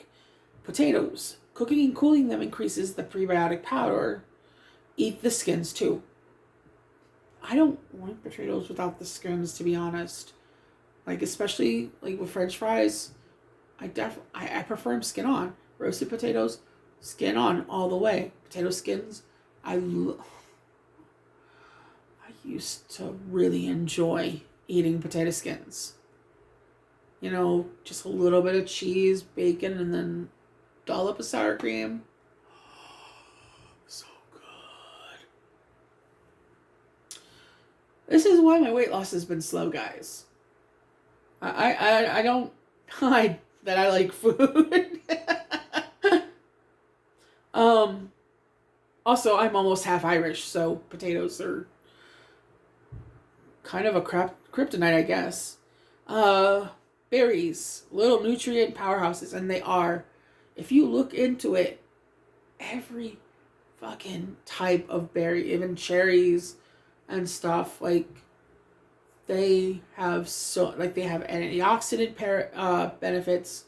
Potatoes. Cooking and cooling them increases the prebiotic power. Eat the skins too. I don't like potatoes without the skins, to be honest. Like, especially like with French fries, I prefer them skin on. Roasted potatoes, skin on all the way. Potato skins, I used to really enjoy eating potato skins. You know, just a little bit of cheese, bacon, and then dollop of sour cream. So good. This is why my weight loss has been slow, guys. I don't hide that I like food. Also, I'm almost half Irish, so potatoes are kind of a kryptonite, I guess. Berries, little nutrient powerhouses, and they are. If you look into it, every fucking type of berry, even cherries and stuff, like they have antioxidant benefits,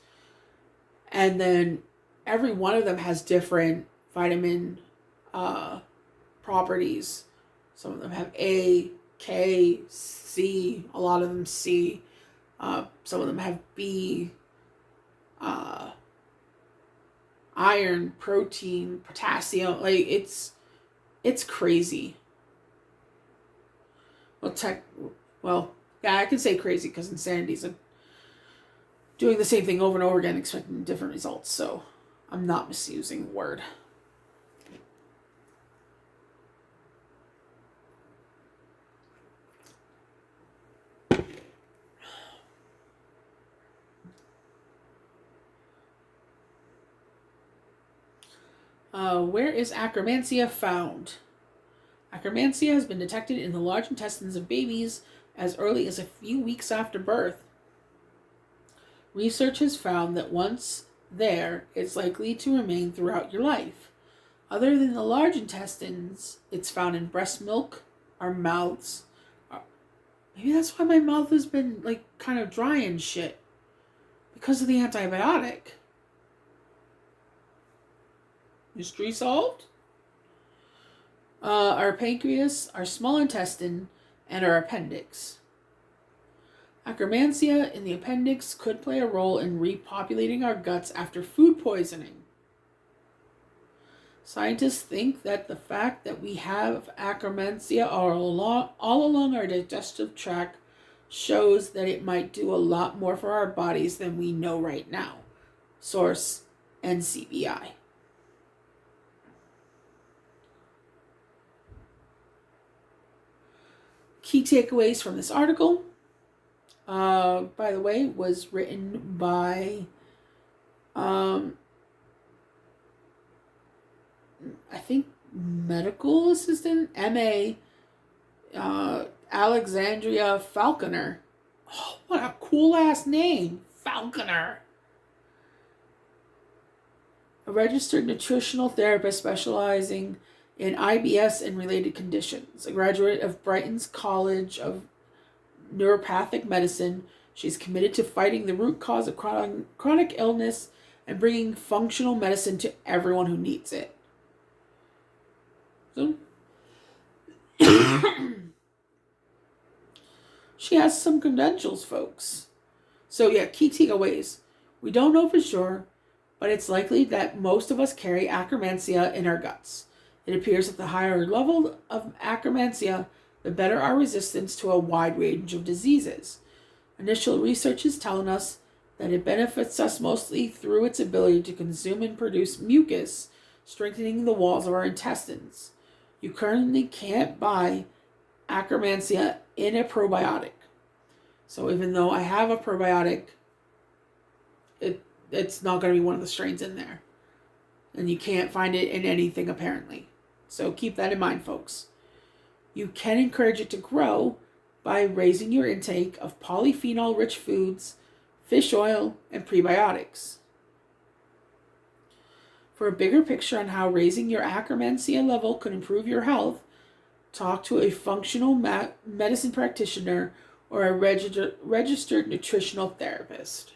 and then every one of them has different vitamin properties. Some of them have A, K, C, a lot of them C. Some of them have B, iron, protein, potassium. Like, it's crazy. Yeah, I can say crazy because insanity is doing the same thing over and over again, expecting different results. So I'm not misusing the word. Where is Akkermansia found? Akkermansia has been detected in the large intestines of babies as early as a few weeks after birth. Research has found that once there, it's likely to remain throughout your life. Other than the large intestines, it's found in breast milk, our mouths. Maybe that's why my mouth has been like kind of dry and shit. Because of the antibiotic. Mystery solved? Our pancreas, our small intestine, and our appendix. Akkermansia in the appendix could play a role in repopulating our guts after food poisoning. Scientists think that the fact that we have Akkermansia all along our digestive tract shows that it might do a lot more for our bodies than we know right now. Source, NCBI. Key takeaways from this article, by the way, was written by, I think, medical assistant, MA, Alexandria Falconer. Oh, what a cool ass name, Falconer. A registered nutritional therapist specializing in IBS and related conditions. A graduate of Brighton's College of Neuropathic Medicine, she's committed to fighting the root cause of chronic illness and bringing functional medicine to everyone who needs it. So, she has some credentials, folks. So yeah, key takeaways. We don't know for sure, but it's likely that most of us carry Akkermansia in our guts. It appears that the higher level of Akkermansia, the better our resistance to a wide range of diseases. Initial research is telling us that it benefits us mostly through its ability to consume and produce mucus, strengthening the walls of our intestines. You currently can't buy Akkermansia in a probiotic. So even though I have a probiotic, it's not going to be one of the strains in there. And you can't find it in anything apparently. So keep that in mind, folks. You can encourage it to grow by raising your intake of polyphenol-rich foods, fish oil, and prebiotics. For a bigger picture on how raising your Akkermansia level could improve your health, talk to a functional medicine practitioner or a registered nutritional therapist.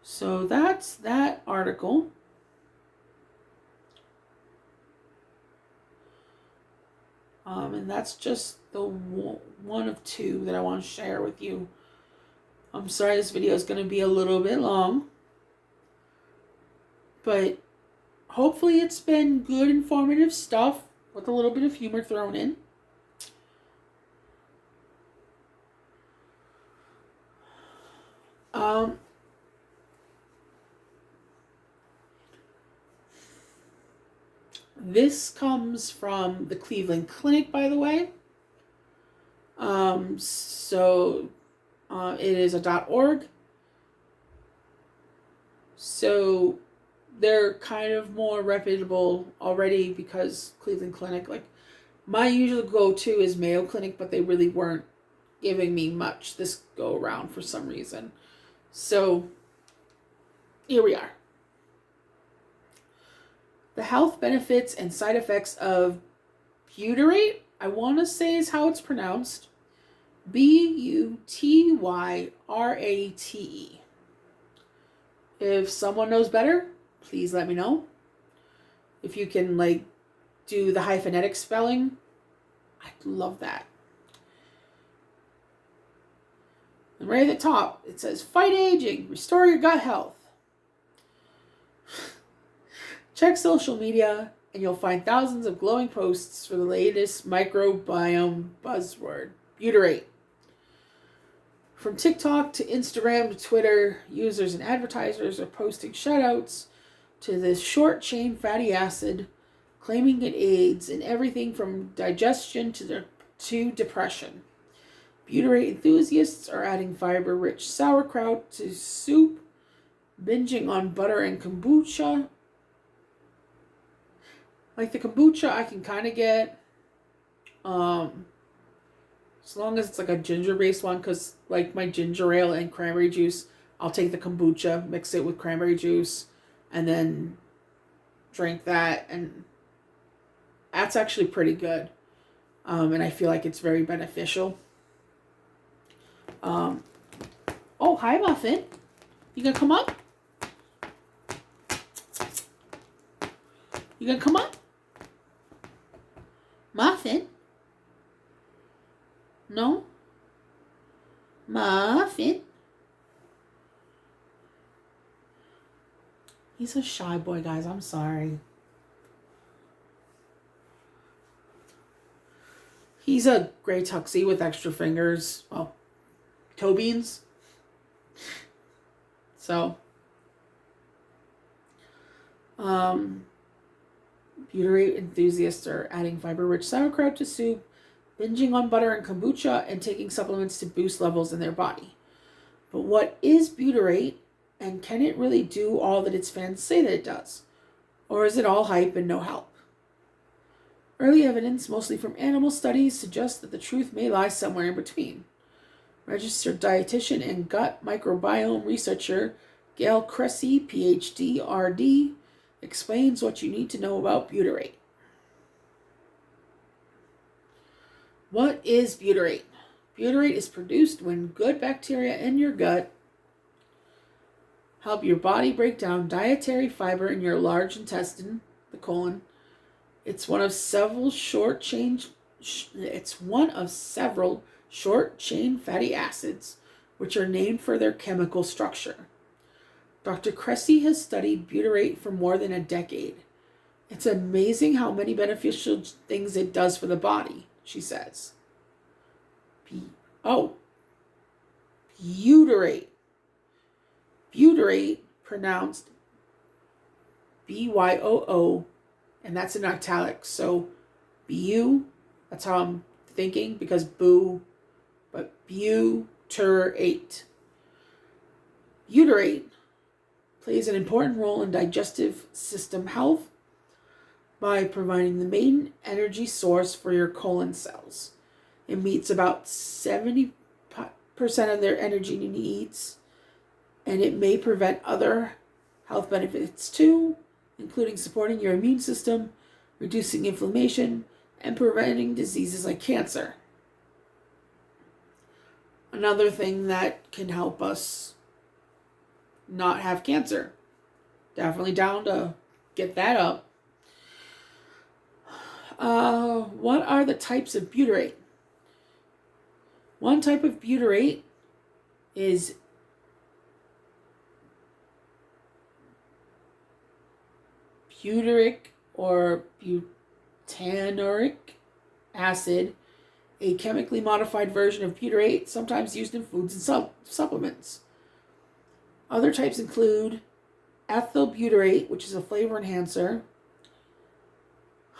So that's that article. And that's just the one of two that I want to share with you. I'm sorry this video is going to be a little bit long, but hopefully it's been good, informative stuff with a little bit of humor thrown in. This comes from the Cleveland Clinic, by the way. It is a .org. So they're kind of more reputable already because Cleveland Clinic, like my usual go-to is Mayo Clinic, but they really weren't giving me much this go around for some reason. So here we are. The health benefits and side effects of Butyrate, I want to say is how it's pronounced. Butyrate. If someone knows better, please let me know. If you can do the hyphenetic spelling, I'd love that. And right at the top, it says, fight aging, restore your gut health. Check social media, and you'll find thousands of glowing posts for the latest microbiome buzzword, Butyrate. From TikTok to Instagram to Twitter, users and advertisers are posting shoutouts to this short-chain fatty acid claiming it aids in everything from digestion to depression. Butyrate enthusiasts are adding fiber-rich sauerkraut to soup, binging on butter and kombucha. Like the kombucha, I can kind of get, as long as it's like a ginger-based one, because like my ginger ale and cranberry juice, I'll take the kombucha, mix it with cranberry juice, and then drink that, and that's actually pretty good. And I feel like it's very beneficial. Oh, hi, Muffin. You gonna come up? You gonna come up? Muffin? No? Muffin? He's a shy boy, guys. I'm sorry. He's a gray tuxie with extra fingers. Well, toe beans. So, Butyrate enthusiasts are adding fiber-rich sauerkraut to soup, binging on butter and kombucha, and taking supplements to boost levels in their body. But what is butyrate, and can it really do all that its fans say that it does? Or is it all hype and no help? Early evidence, mostly from animal studies, suggests that the truth may lie somewhere in between. Registered dietitian and gut microbiome researcher Gail Cressy, PhD, RD, explains what you need to know about butyrate. What is butyrate? Butyrate is produced when good bacteria in your gut help your body break down dietary fiber in your large intestine, the colon. It's one of several short-chain fatty acids, which are named for their chemical structure. Dr. Cressy has studied butyrate for more than a decade. It's amazing how many beneficial things it does for the body, she says. Butyrate. Butyrate, pronounced BYOO, and that's in italics. So, bu, that's how I'm thinking, because boo, but butyrate. Butyrate plays an important role in digestive system health by providing the main energy source for your colon cells. It meets about 70% of their energy needs, and it may prevent other health benefits too, including supporting your immune system, reducing inflammation, and preventing diseases like cancer. Another thing that can help us not have cancer. Definitely down to get that up. What are the types of butyrate? One type of butyrate is butyric or butanoic acid, a chemically modified version of butyrate, sometimes used in foods and supplements. Other types include ethyl butyrate, which is a flavor enhancer,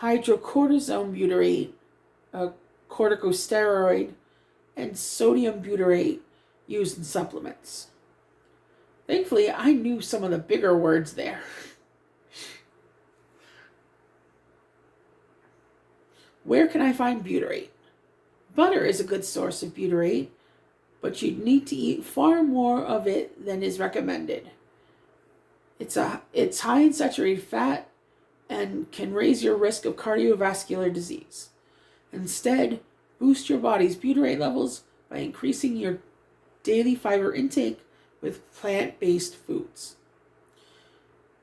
hydrocortisone butyrate, a corticosteroid, and sodium butyrate used in supplements. Thankfully, I knew some of the bigger words there. Where can I find butyrate? Butter is a good source of butyrate, but you'd need to eat far more of it than is recommended. It's high in saturated fat and can raise your risk of cardiovascular disease. Instead, boost your body's butyrate levels by increasing your daily fiber intake with plant-based foods.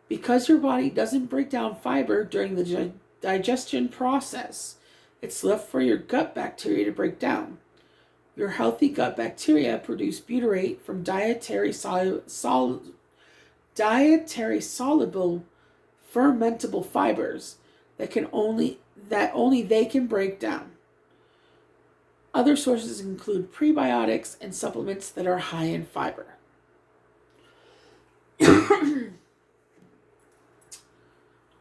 Because your body doesn't break down fiber during the digestion process, it's left for your gut bacteria to break down. Your healthy gut bacteria produce butyrate from dietary soluble fermentable fibers that only they can break down. Other sources include prebiotics and supplements that are high in fiber.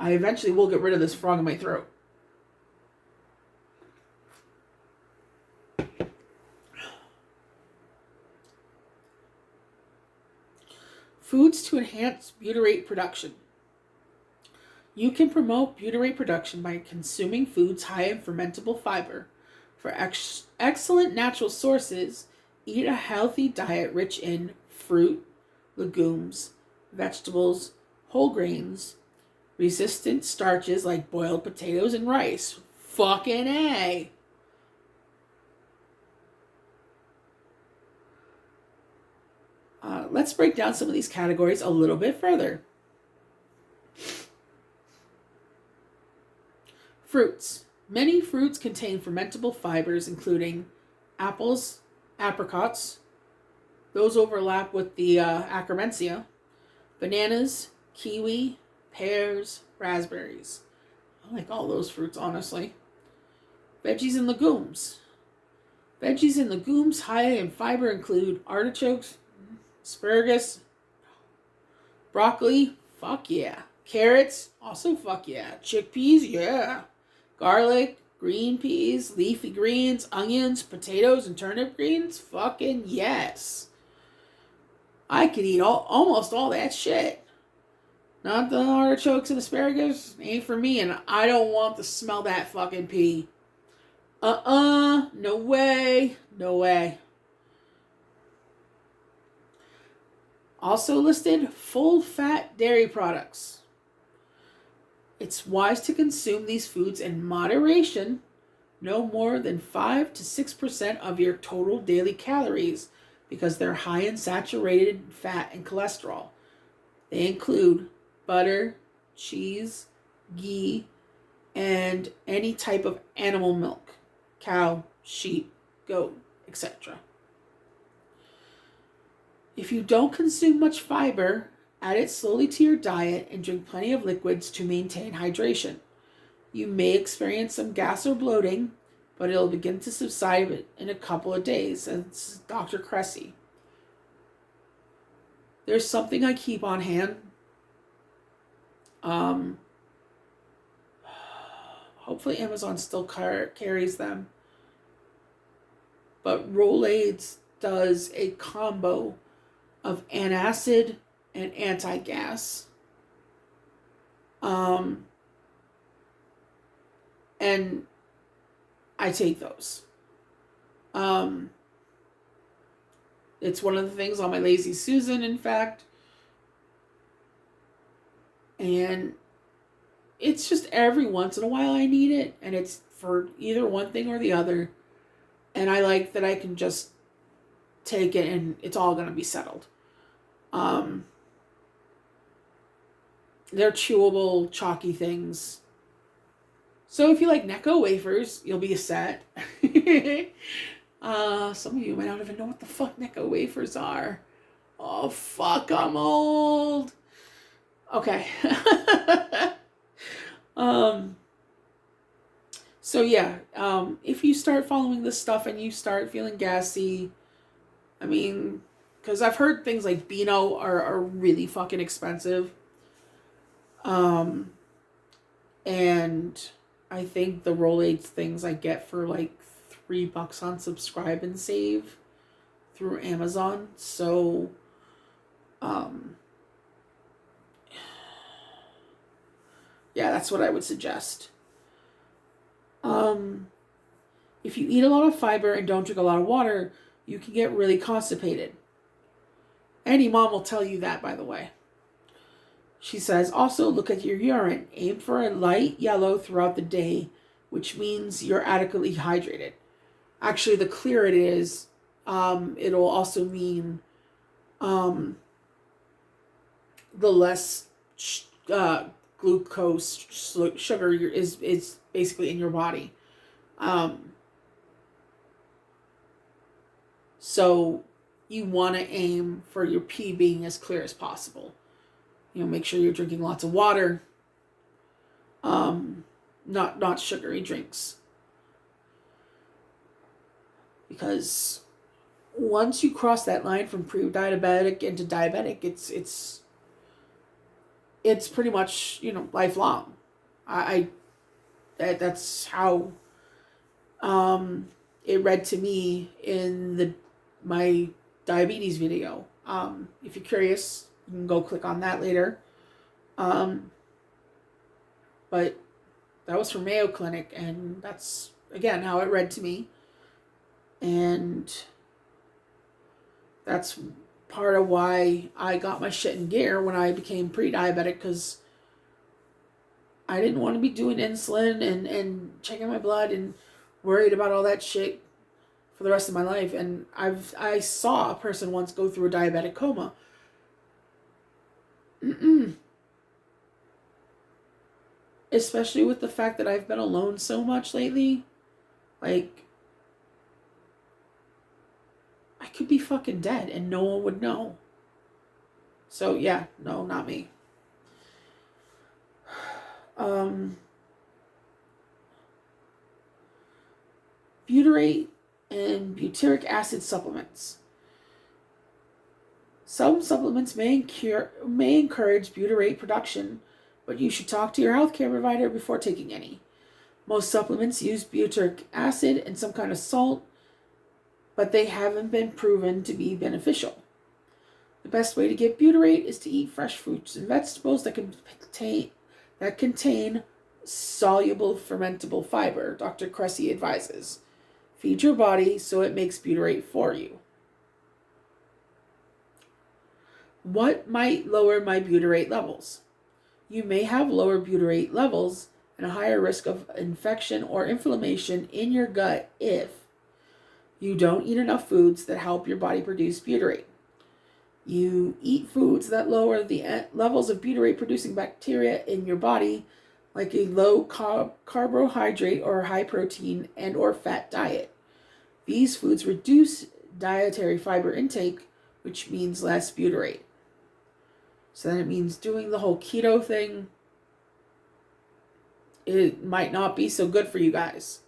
I eventually will get rid of this frog in my throat. Foods to enhance butyrate production. You can promote butyrate production by consuming foods high in fermentable fiber. For excellent natural sources, eat a healthy diet rich in fruit, legumes, vegetables, whole grains, resistant starches like boiled potatoes and rice. Fucking A. Let's break down some of these categories a little bit further. Fruits. Many fruits contain fermentable fibers, including apples, apricots. Those overlap with the Akkermansia. Bananas, kiwi, pears, raspberries. I like all those fruits, honestly. Veggies and legumes. Veggies and legumes high in fiber include artichokes, asparagus, broccoli, fuck yeah. Carrots, also fuck yeah. Chickpeas, yeah. Garlic, green peas, leafy greens, onions, potatoes, and turnip greens, fucking yes. I could eat almost all that shit. Not the artichokes and asparagus, ain't for me, and I don't want to smell that fucking pea. No way, no way. Also listed, full-fat dairy products. It's wise to consume these foods in moderation, no more than 5 to 6% of your total daily calories, because they're high in saturated fat and cholesterol. They include butter, cheese, ghee, and any type of animal milk, cow, sheep, goat, etc. If you don't consume much fiber, add it slowly to your diet and drink plenty of liquids to maintain hydration. You may experience some gas or bloating, but it'll begin to subside in a couple of days, says Dr. Cressy. There's something I keep on hand. Hopefully Amazon still carries them. But Rolaids does a combo of antacid and anti-gas. And I take those. It's one of the things on my Lazy Susan, in fact. And it's just every once in a while I need it. And it's for either one thing or the other. And I like that I can just take it and it's all going to be settled. They're chewable, chalky things. So if you like Necco wafers, you'll be set. Some of you might not even know what the fuck Necco wafers are. Oh, fuck, I'm old. Okay. So yeah, if you start following this stuff and you start feeling gassy, I mean, because I've heard things like Beano are really fucking expensive. And I think the Rolaids things I get for like $3 on Subscribe and Save through Amazon. So, yeah, that's what I would suggest. If you eat a lot of fiber and don't drink a lot of water, you can get really constipated. Any mom will tell you that, by the way. She says, also look at your urine. Aim for a light yellow throughout the day, which means you're adequately hydrated. Actually, the clearer it is, it'll also mean the less glucose sugar is basically in your body. So you want to aim for your pee being as clear as possible. You know, make sure you're drinking lots of water. Not sugary drinks. Because once you cross that line from pre-diabetic into diabetic, it's it's pretty much, lifelong. That's how it read to me in my diabetes video. If you're curious, you can go click on that later. But that was from Mayo Clinic, and that's, again, how it read to me. And that's part of why I got my shit in gear when I became pre-diabetic, because I didn't want to be doing insulin and checking my blood and worried about all that shit for the rest of my life. And I saw a person once go through a diabetic coma. Especially with the fact that I've been alone so much lately. Like, I could be fucking dead and no one would know. So yeah, no, not me. Butyrate and butyric acid supplements. Some supplements may encourage butyrate production, but you should talk to your healthcare provider before taking any. Most supplements use butyric acid and some kind of salt, but they haven't been proven to be beneficial. The best way to get butyrate is to eat fresh fruits and vegetables that contain soluble fermentable fiber, Dr. Cressy advises. Feed your body so it makes butyrate for you. What might lower my butyrate levels? You may have lower butyrate levels and a higher risk of infection or inflammation in your gut if you don't eat enough foods that help your body produce butyrate. You eat foods that lower the levels of butyrate producing bacteria in your body, like a low carbohydrate or high protein and or fat diet. These foods reduce dietary fiber intake, which means less butyrate. So then it means doing the whole keto thing, it might not be so good for you guys.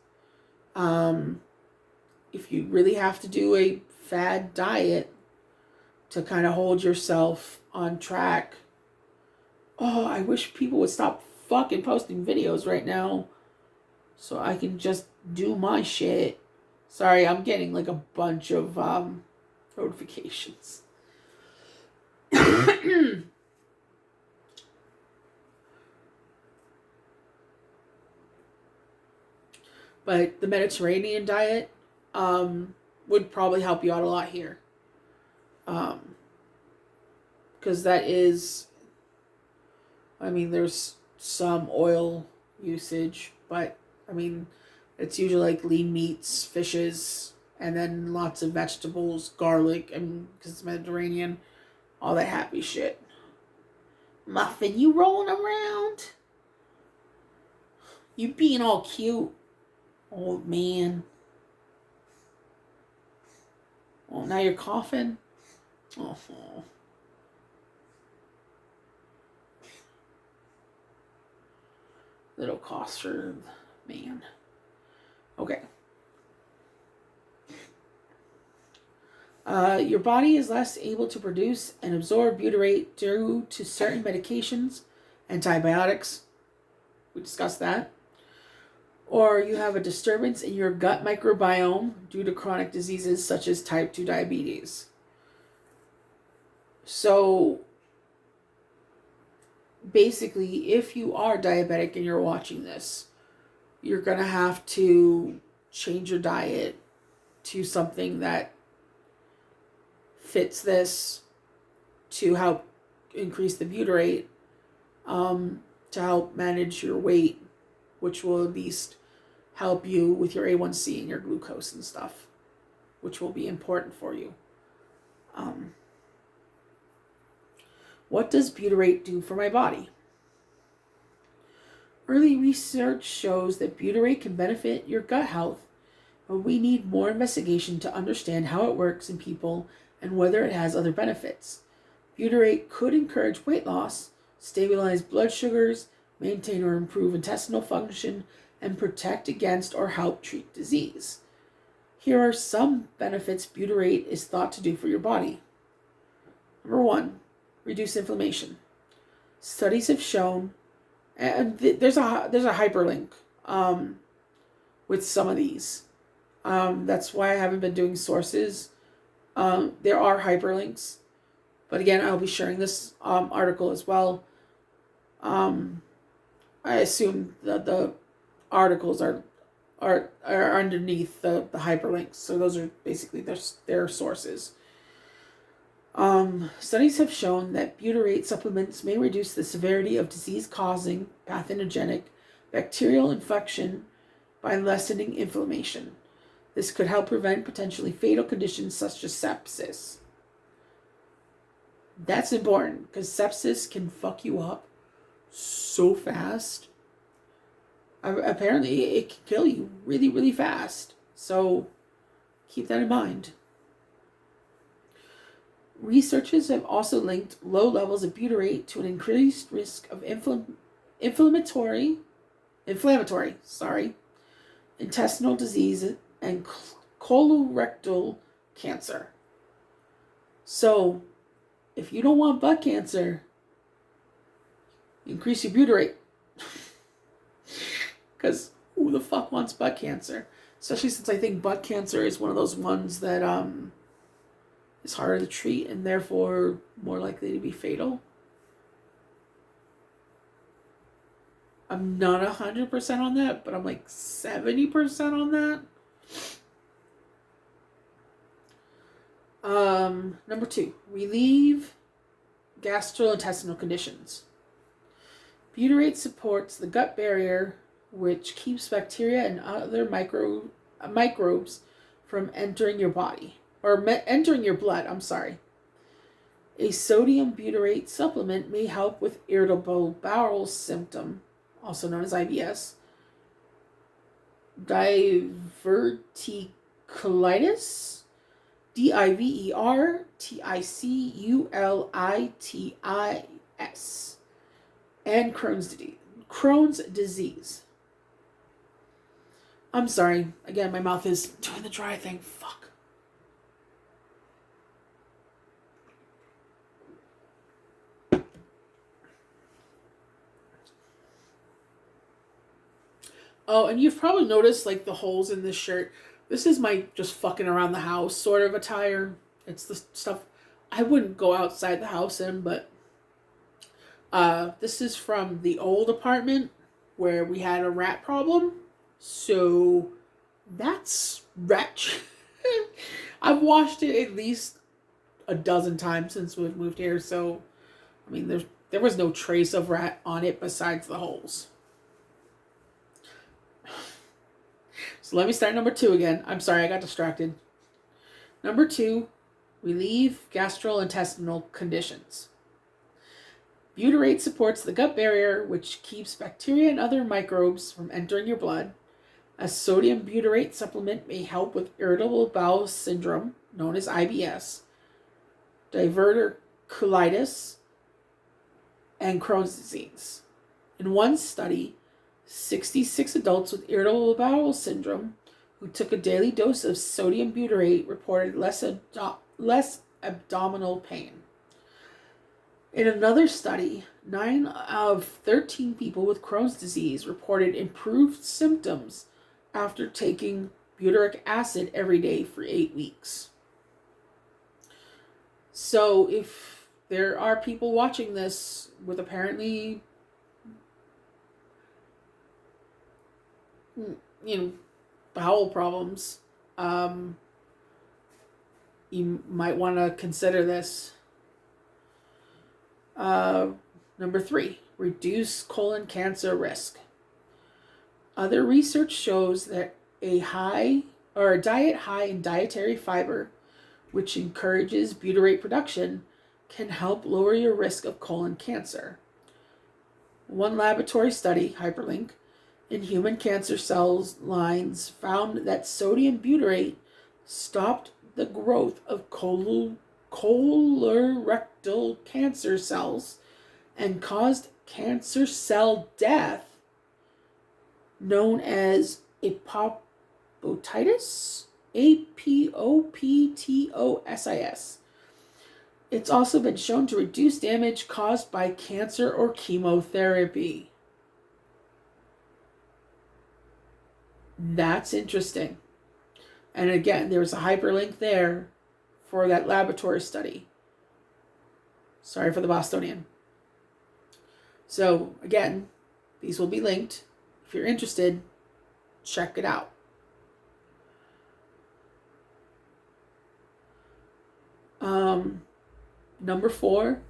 If you really have to do a fad diet to kind of hold yourself on track. Oh, I wish people would stop fucking posting videos right now so I can just do my shit. Sorry, I'm getting like a bunch of notifications. But the Mediterranean diet would probably help you out a lot here. Because that is, there's some oil usage, but it's usually like lean meats, fishes, and then lots of vegetables, garlic, and because it's Mediterranean, all that happy shit. Muffin, you rolling around? You being all cute, old man. Oh, now you're coughing? Oh. Little coster man. Okay. Your body is less able to produce and absorb butyrate due to certain medications, antibiotics. We discussed that. Or you have a disturbance in your gut microbiome due to chronic diseases such as type 2 diabetes. So basically, if you are diabetic and you're watching this, you're going to have to change your diet to something that fits this to help increase the butyrate, to help manage your weight, which will at least help you with your A1C and your glucose and stuff, which will be important for you. What does butyrate do for my body? Early research shows that butyrate can benefit your gut health, but we need more investigation to understand how it works in people and whether it has other benefits. Butyrate could encourage weight loss, stabilize blood sugars, maintain or improve intestinal function, and protect against or help treat disease. Here are some benefits butyrate is thought to do for your body. Number 1, reduce inflammation. Studies have shown, and there's a hyperlink with some of these. That's why I haven't been doing sources. There are hyperlinks, but again, I'll be sharing this article as well. I assume that the articles are underneath the hyperlinks, so those are basically their sources. Studies have shown that butyrate supplements may reduce the severity of disease-causing pathogenic bacterial infection by lessening inflammation. This could help prevent potentially fatal conditions such as sepsis. That's important because sepsis can fuck you up so fast. Apparently, it can kill you really, really fast. So keep that in mind. Researchers have also linked low levels of butyrate to an increased risk of inflammatory, intestinal disease and colorectal cancer. So, if you don't want butt cancer, increase your butyrate. Because who the fuck wants butt cancer? Especially since I think butt cancer is one of those ones that is harder to treat and therefore more likely to be fatal. I'm not 100% on that, but I'm like 70% on that. Number 2, relieve gastrointestinal conditions. Butyrate supports the gut barrier, which keeps bacteria and other microbes from entering your body. Entering your blood, I'm sorry. A sodium butyrate supplement may help with irritable bowel symptom, also known as IBS, diverticulitis, Diverticulitis, and Crohn's disease. I'm sorry. Again, my mouth is doing the dry thing. Fuck. Oh, and you've probably noticed like the holes in this shirt. This is my just fucking around the house sort of attire. It's the stuff I wouldn't go outside the house in, but this is from the old apartment where we had a rat problem. So that's wretch. I've washed it at least a dozen times since we've moved here. So, I mean, there was no trace of rat on it besides the holes. So let me start number 2 again. I'm sorry, I got distracted. Number 2, relieve gastrointestinal conditions. Butyrate supports the gut barrier, which keeps bacteria and other microbes from entering your blood. A sodium butyrate supplement may help with irritable bowel syndrome, known as IBS, diverticulitis, and Crohn's disease. In one study, 66 adults with irritable bowel syndrome who took a daily dose of sodium butyrate reported less abdominal pain. In another study, 9 of 13 people with Crohn's disease reported improved symptoms after taking butyric acid every day for 8 weeks. So if there are people watching this with apparently, bowel problems, you might want to consider this. Number 3, reduce colon cancer risk. Other research shows that a diet high in dietary fiber, which encourages butyrate production, can help lower your risk of colon cancer. One laboratory study, hyperlink, in human cancer cells lines found that sodium butyrate stopped the growth of colorectal cancer cells and caused cancer cell death known as apoptosis, APOPTOSIS. It's also been shown to reduce damage caused by cancer or chemotherapy. That's interesting. And again, there's a hyperlink there for that laboratory study. Sorry for the Bostonian. So again, these will be linked. If you're interested, check it out. Number 4,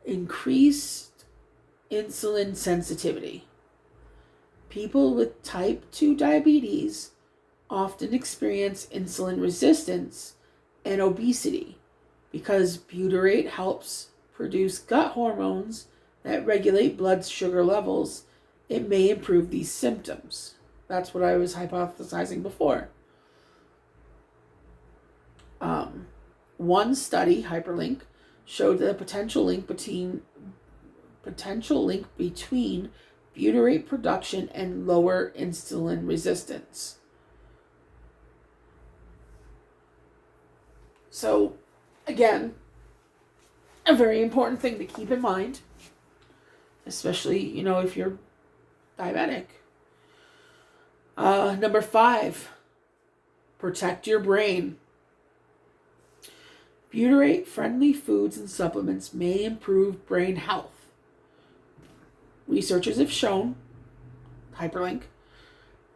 increased insulin sensitivity. People with type 2 diabetes often experience insulin resistance and obesity because butyrate helps produce gut hormones that regulate blood sugar levels. It may improve these symptoms. That's what I was hypothesizing before. One study, hyperlink, showed the potential link between butyrate production and lower insulin resistance. So, again, a very important thing to keep in mind, especially, if you're diabetic. Number 5, protect your brain. Butyrate-friendly foods and supplements may improve brain health. Researchers have shown, hyperlink,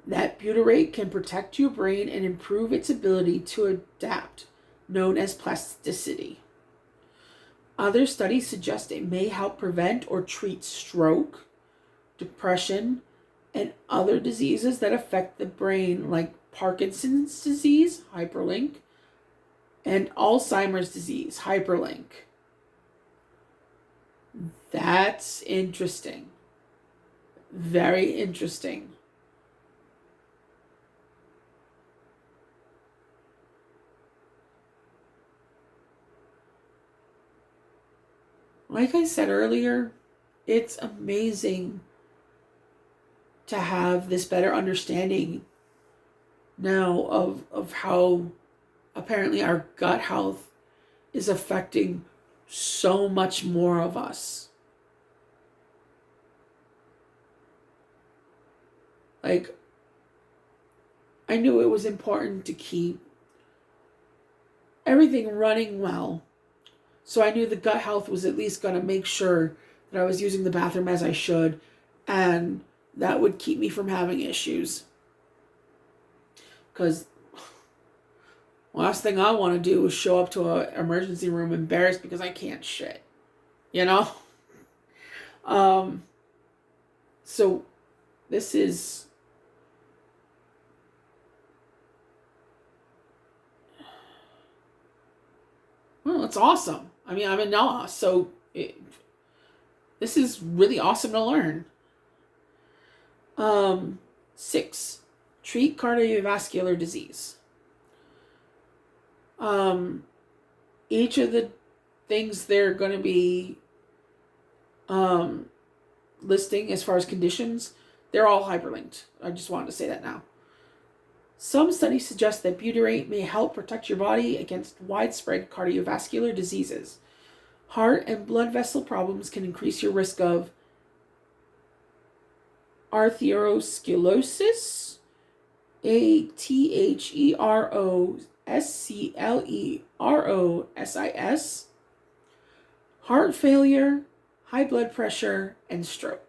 that butyrate can protect your brain and improve its ability to adapt, known as plasticity. Other studies suggest it may help prevent or treat stroke, depression, and other diseases that affect the brain, like Parkinson's disease, hyperlink, and Alzheimer's disease, hyperlink. That's interesting. Very interesting. Like I said earlier, it's amazing to have this better understanding now of how apparently our gut health is affecting so much more of us. Like, I knew it was important to keep everything running well. So I knew the gut health was at least going to make sure that I was using the bathroom as I should, and that would keep me from having issues. Because last thing I want to do is show up to an emergency room embarrassed because I can't shit. So this is... Well, it's awesome. I mean, I'm in awe. So this is really awesome to learn. 6, treat cardiovascular disease. Each of the things they're going to be listing as far as conditions, they're all hyperlinked. I just wanted to say that now. Some studies suggest that butyrate may help protect your body against widespread cardiovascular diseases. Heart and blood vessel problems can increase your risk of atherosclerosis, atherosclerosis, heart failure, high blood pressure, and stroke.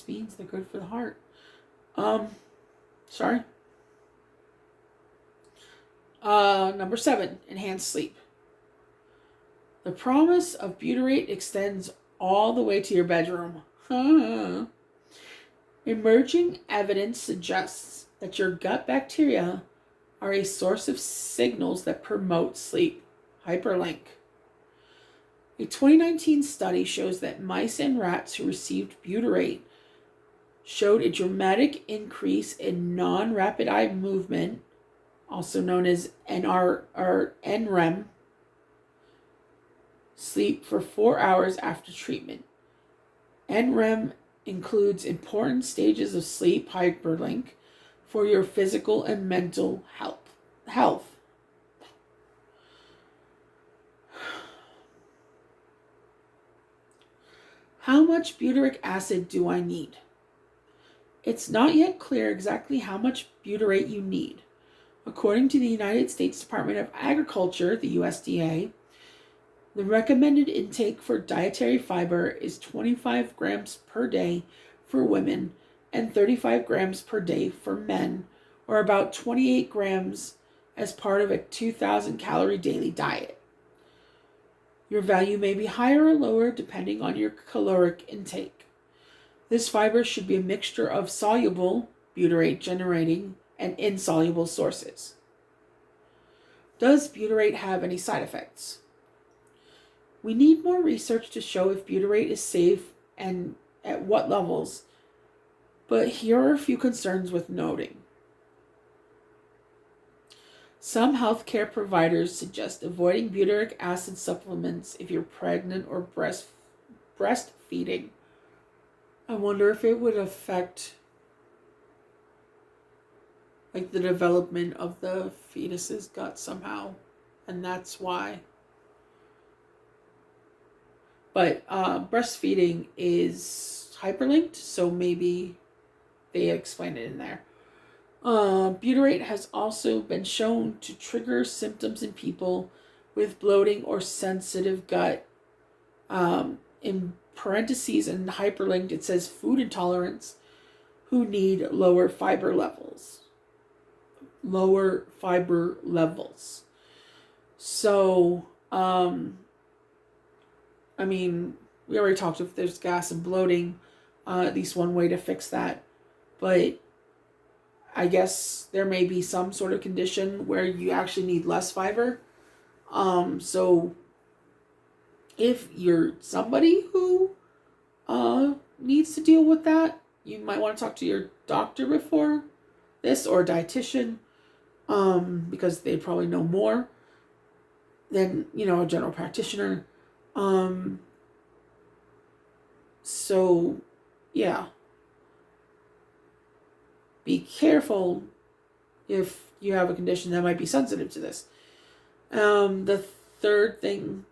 Beans, they're good for the heart. Number 7, enhanced sleep. The promise of butyrate extends all the way to your bedroom. Emerging evidence suggests that your gut bacteria are a source of signals that promote sleep. Hyperlink. A 2019 study shows that mice and rats who received butyrate showed a dramatic increase in non-rapid eye movement, also known as NREM, sleep for 4 hours after treatment. NREM includes important stages of sleep, hyperlink, for your physical and mental health. How much butyric acid do I need? It's not yet clear exactly how much butyrate you need. According to the United States Department of Agriculture, the USDA, the recommended intake for dietary fiber is 25 grams per day for women and 35 grams per day for men, or about 28 grams as part of a 2,000 calorie daily diet. Your value may be higher or lower depending on your caloric intake. This fiber should be a mixture of soluble butyrate generating and insoluble sources. Does butyrate have any side effects? We need more research to show if butyrate is safe and at what levels, but here are a few concerns worth noting. Some healthcare providers suggest avoiding butyric acid supplements if you're pregnant or breastfeeding. I wonder if it would affect like the development of the fetus's gut somehow, and that's why. But breastfeeding is hyperlinked, so maybe they explain it in there. Butyrate has also been shown to trigger symptoms in people with bloating or sensitive gut. In parentheses and hyperlinked, it says food intolerance who need lower fiber levels. So, I mean, we already talked if there's gas and bloating, at least one way to fix that. But I guess there may be some sort of condition where you actually need less fiber. So if you're somebody who needs to deal with that, you might want to talk to your doctor before this, or a dietitian, because they probably know more than, a general practitioner. So yeah. Be careful if you have a condition that might be sensitive to this. The third thing,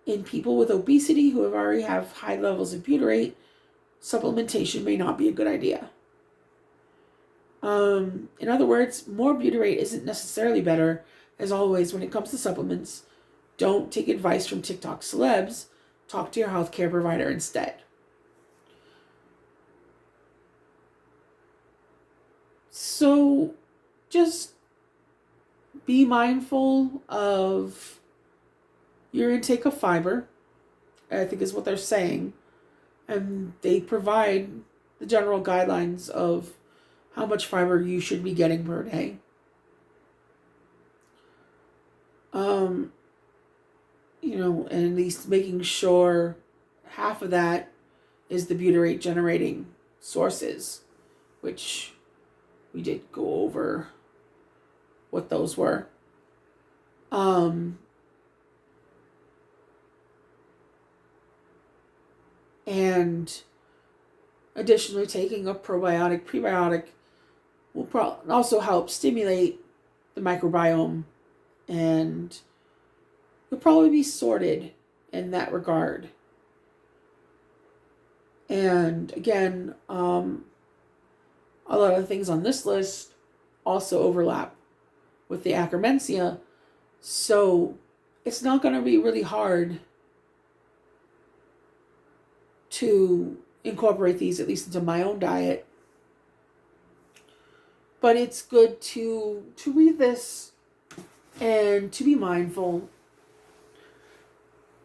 in people with obesity who already have high levels of butyrate, supplementation may not be a good idea. In other words, more butyrate isn't necessarily better. As always, when it comes to supplements, don't take advice from TikTok celebs. Talk to your healthcare provider instead. So just be mindful of your intake of fiber, I think is what they're saying. And they provide the general guidelines of how much fiber you should be getting per day. And at least making sure half of that is the butyrate generating sources, which we did go over what those were. And additionally, taking a prebiotic will also help stimulate the microbiome, and you'll probably be sorted in that regard. And again, a lot of the things on this list also overlap with the Akkermansia, so it's not going to be really hard to incorporate these, at least into my own diet. But it's good to read this and to be mindful.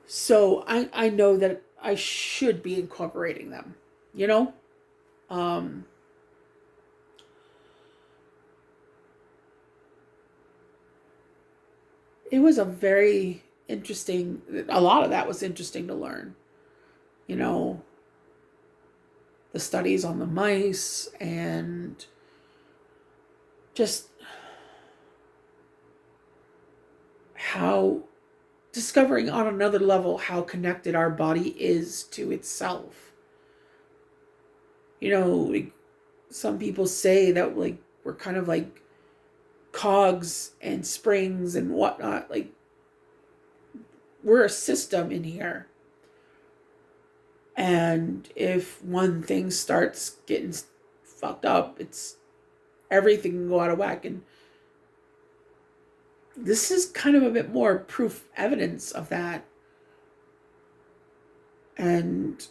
So I know that I should be incorporating them, It was a lot of that was interesting to learn. The studies on the mice and just how discovering on another level how connected our body is to itself. Some people say that we're kind of like cogs and springs and whatnot. Like, we're a system in here. And if one thing starts getting fucked up, it's everything can go out of whack. And this is kind of a bit more proof evidence of that. And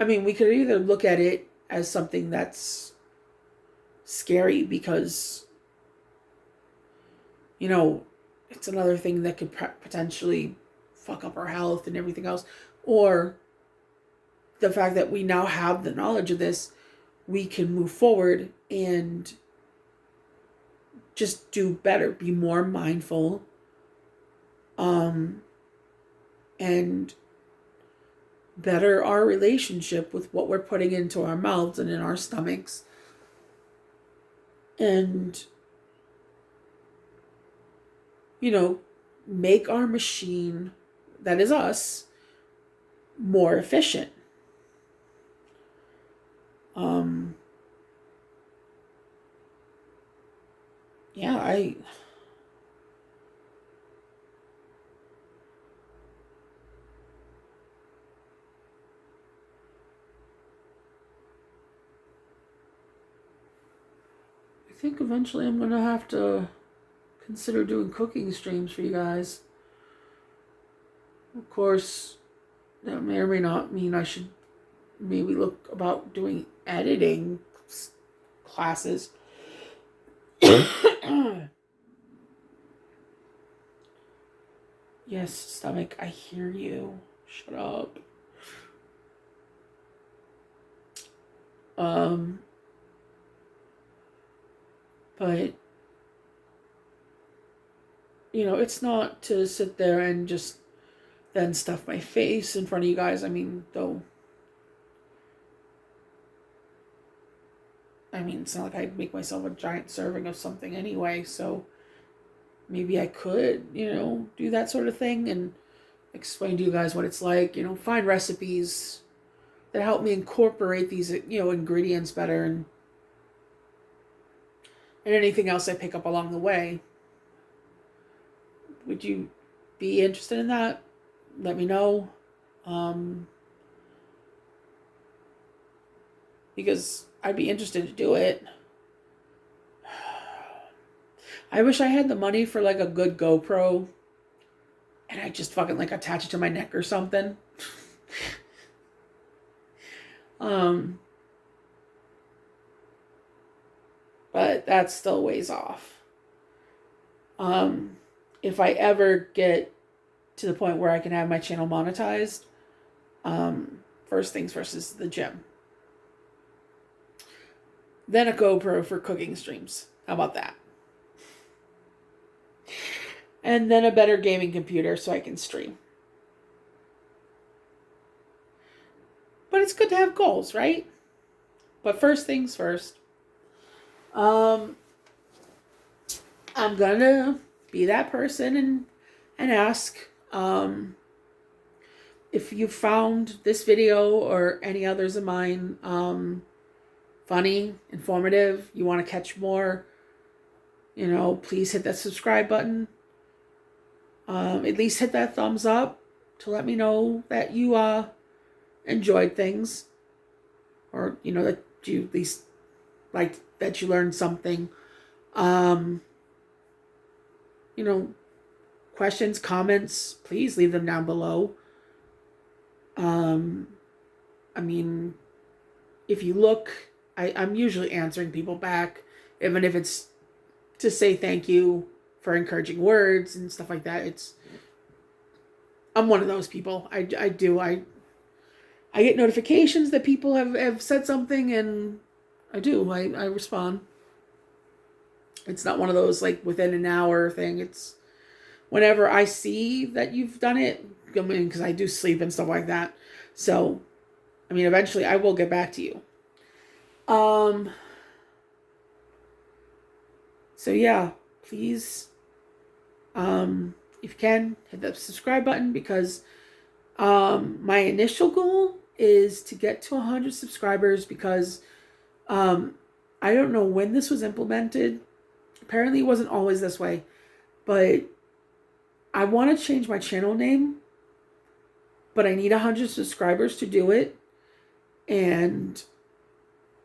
I mean, we could either look at it as something that's scary because, you know, it's another thing that could potentially fuck up our health and everything else. Or the fact that we now have the knowledge of this, we can move forward and just do better, be more mindful, and better our relationship with what we're putting into our mouths and in our stomachs. And, you know, make our machine, that is us, more efficient. Yeah, I think eventually I'm going to have to consider doing cooking streams for you guys. Of course, that may or may not mean I should maybe look about doing editing classes. Yes, stomach, I hear you. Shut up. But, you know, it's not to sit there and just then stuff my face in front of you guys. I mean, though, it's not like I'd make myself a giant serving of something anyway, so maybe I could, you know, do that sort of thing and explain to you guys what it's like, you know, find recipes that help me incorporate these, you know, ingredients better and anything else I pick up along the way. Would you be interested in that? Let me know. Because I'd be interested to do it. I wish I had the money for like a good GoPro and I just fucking like attach it to my neck or something. But that's still ways off. If I ever get to the point where I can have my channel monetized, first things first is the gym. Then a GoPro for cooking streams. How about that? And then a better gaming computer so I can stream. But it's good to have goals, right? But first things first. I'm gonna be that person and ask if you found this video or any others of mine funny, informative, you want to catch more, you know, please hit that subscribe button. At least hit that thumbs up to let me know that you enjoyed things, or you know that you at least like that you learned something. You know, questions, comments, please leave them down below. I mean, if you look, I'm usually answering people back, even if it's to say thank you for encouraging words and stuff like that. I'm one of those people. I get notifications that people have said something, and I respond. It's not one of those like within an hour thing. It's whenever I see that you've done it, I mean, because I do sleep and stuff like that. So, I mean, eventually I will get back to you. So yeah, please, if you can, hit the subscribe button, because my initial goal is to get to 100 subscribers, because I don't know when this was implemented. Apparently it wasn't always this way, but I want to change my channel name, but I need 100 subscribers to do it. And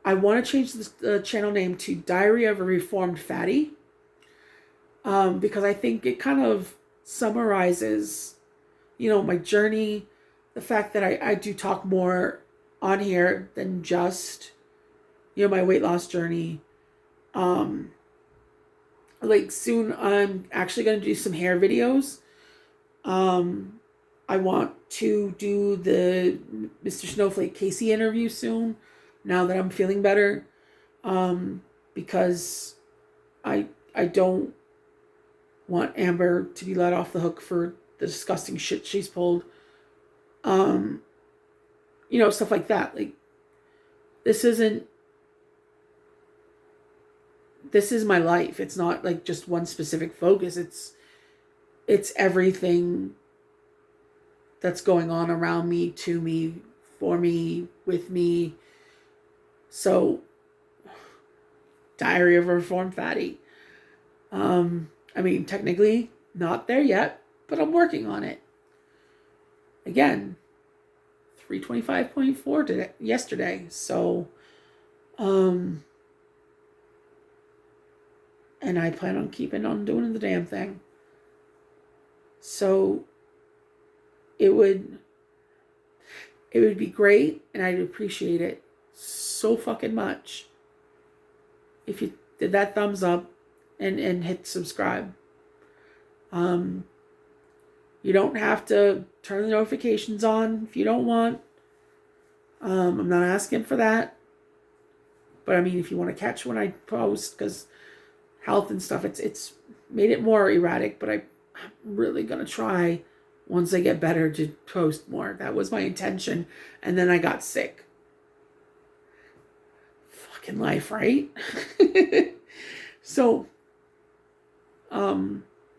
I want to change the channel name to Diary of a Reformed Fatty, because I think it kind of summarizes, my journey, the fact that I do talk more on here than just, my weight loss journey. Like soon I'm actually going to do some hair videos. I want to do the Mr. Snowflake Casey interview soon, now that I'm feeling better, because I don't want Amber to be let off the hook for the disgusting shit she's pulled. Stuff like that. Like, this is my life. It's not like just one specific focus. It's everything that's going on around me, to me, for me, with me. So, Diary of a Reformed Fatty. Technically not there yet, but I'm working on it. Again, 325.4 yesterday. So, and I plan on keeping on doing the damn thing. So, it would be great, and I'd appreciate it so fucking much if you did that thumbs up and hit subscribe. You don't have to turn the notifications on if you don't want. I'm not asking for that. But if you want to catch when I post, because health and stuff, it's made it more erratic, but I'm really going to try, once I get better, to post more. That was my intention. And then I got sick. Fucking life, right? So,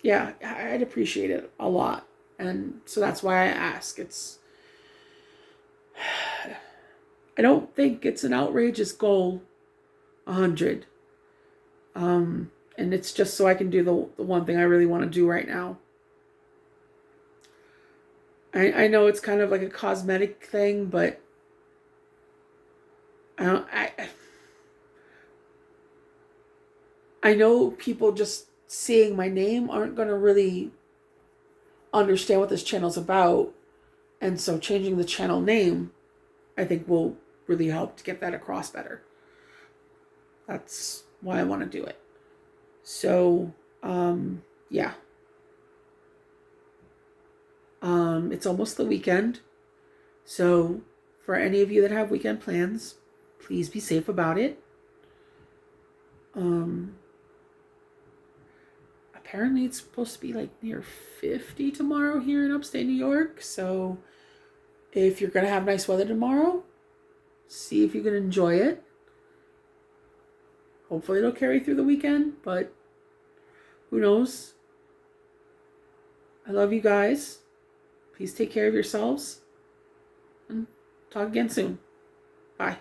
yeah, I'd appreciate it a lot. And so that's why I ask. I don't think it's an outrageous goal, 100. And it's just so I can do the one thing I really want to do right now. I know it's kind of like a cosmetic thing, but I know people just seeing my name aren't going to really understand what this channel's about. And so changing the channel name, I think, will really help to get that across better. That's why I want to do it. So, yeah. It's almost the weekend. So, for any of you that have weekend plans, please be safe about it. Apparently it's supposed to be like near 50 tomorrow here in upstate New York. So, if you're going to have nice weather tomorrow, see if you can enjoy it. Hopefully it'll carry through the weekend, but who knows? I love you guys. Please take care of yourselves, and talk again soon. Bye.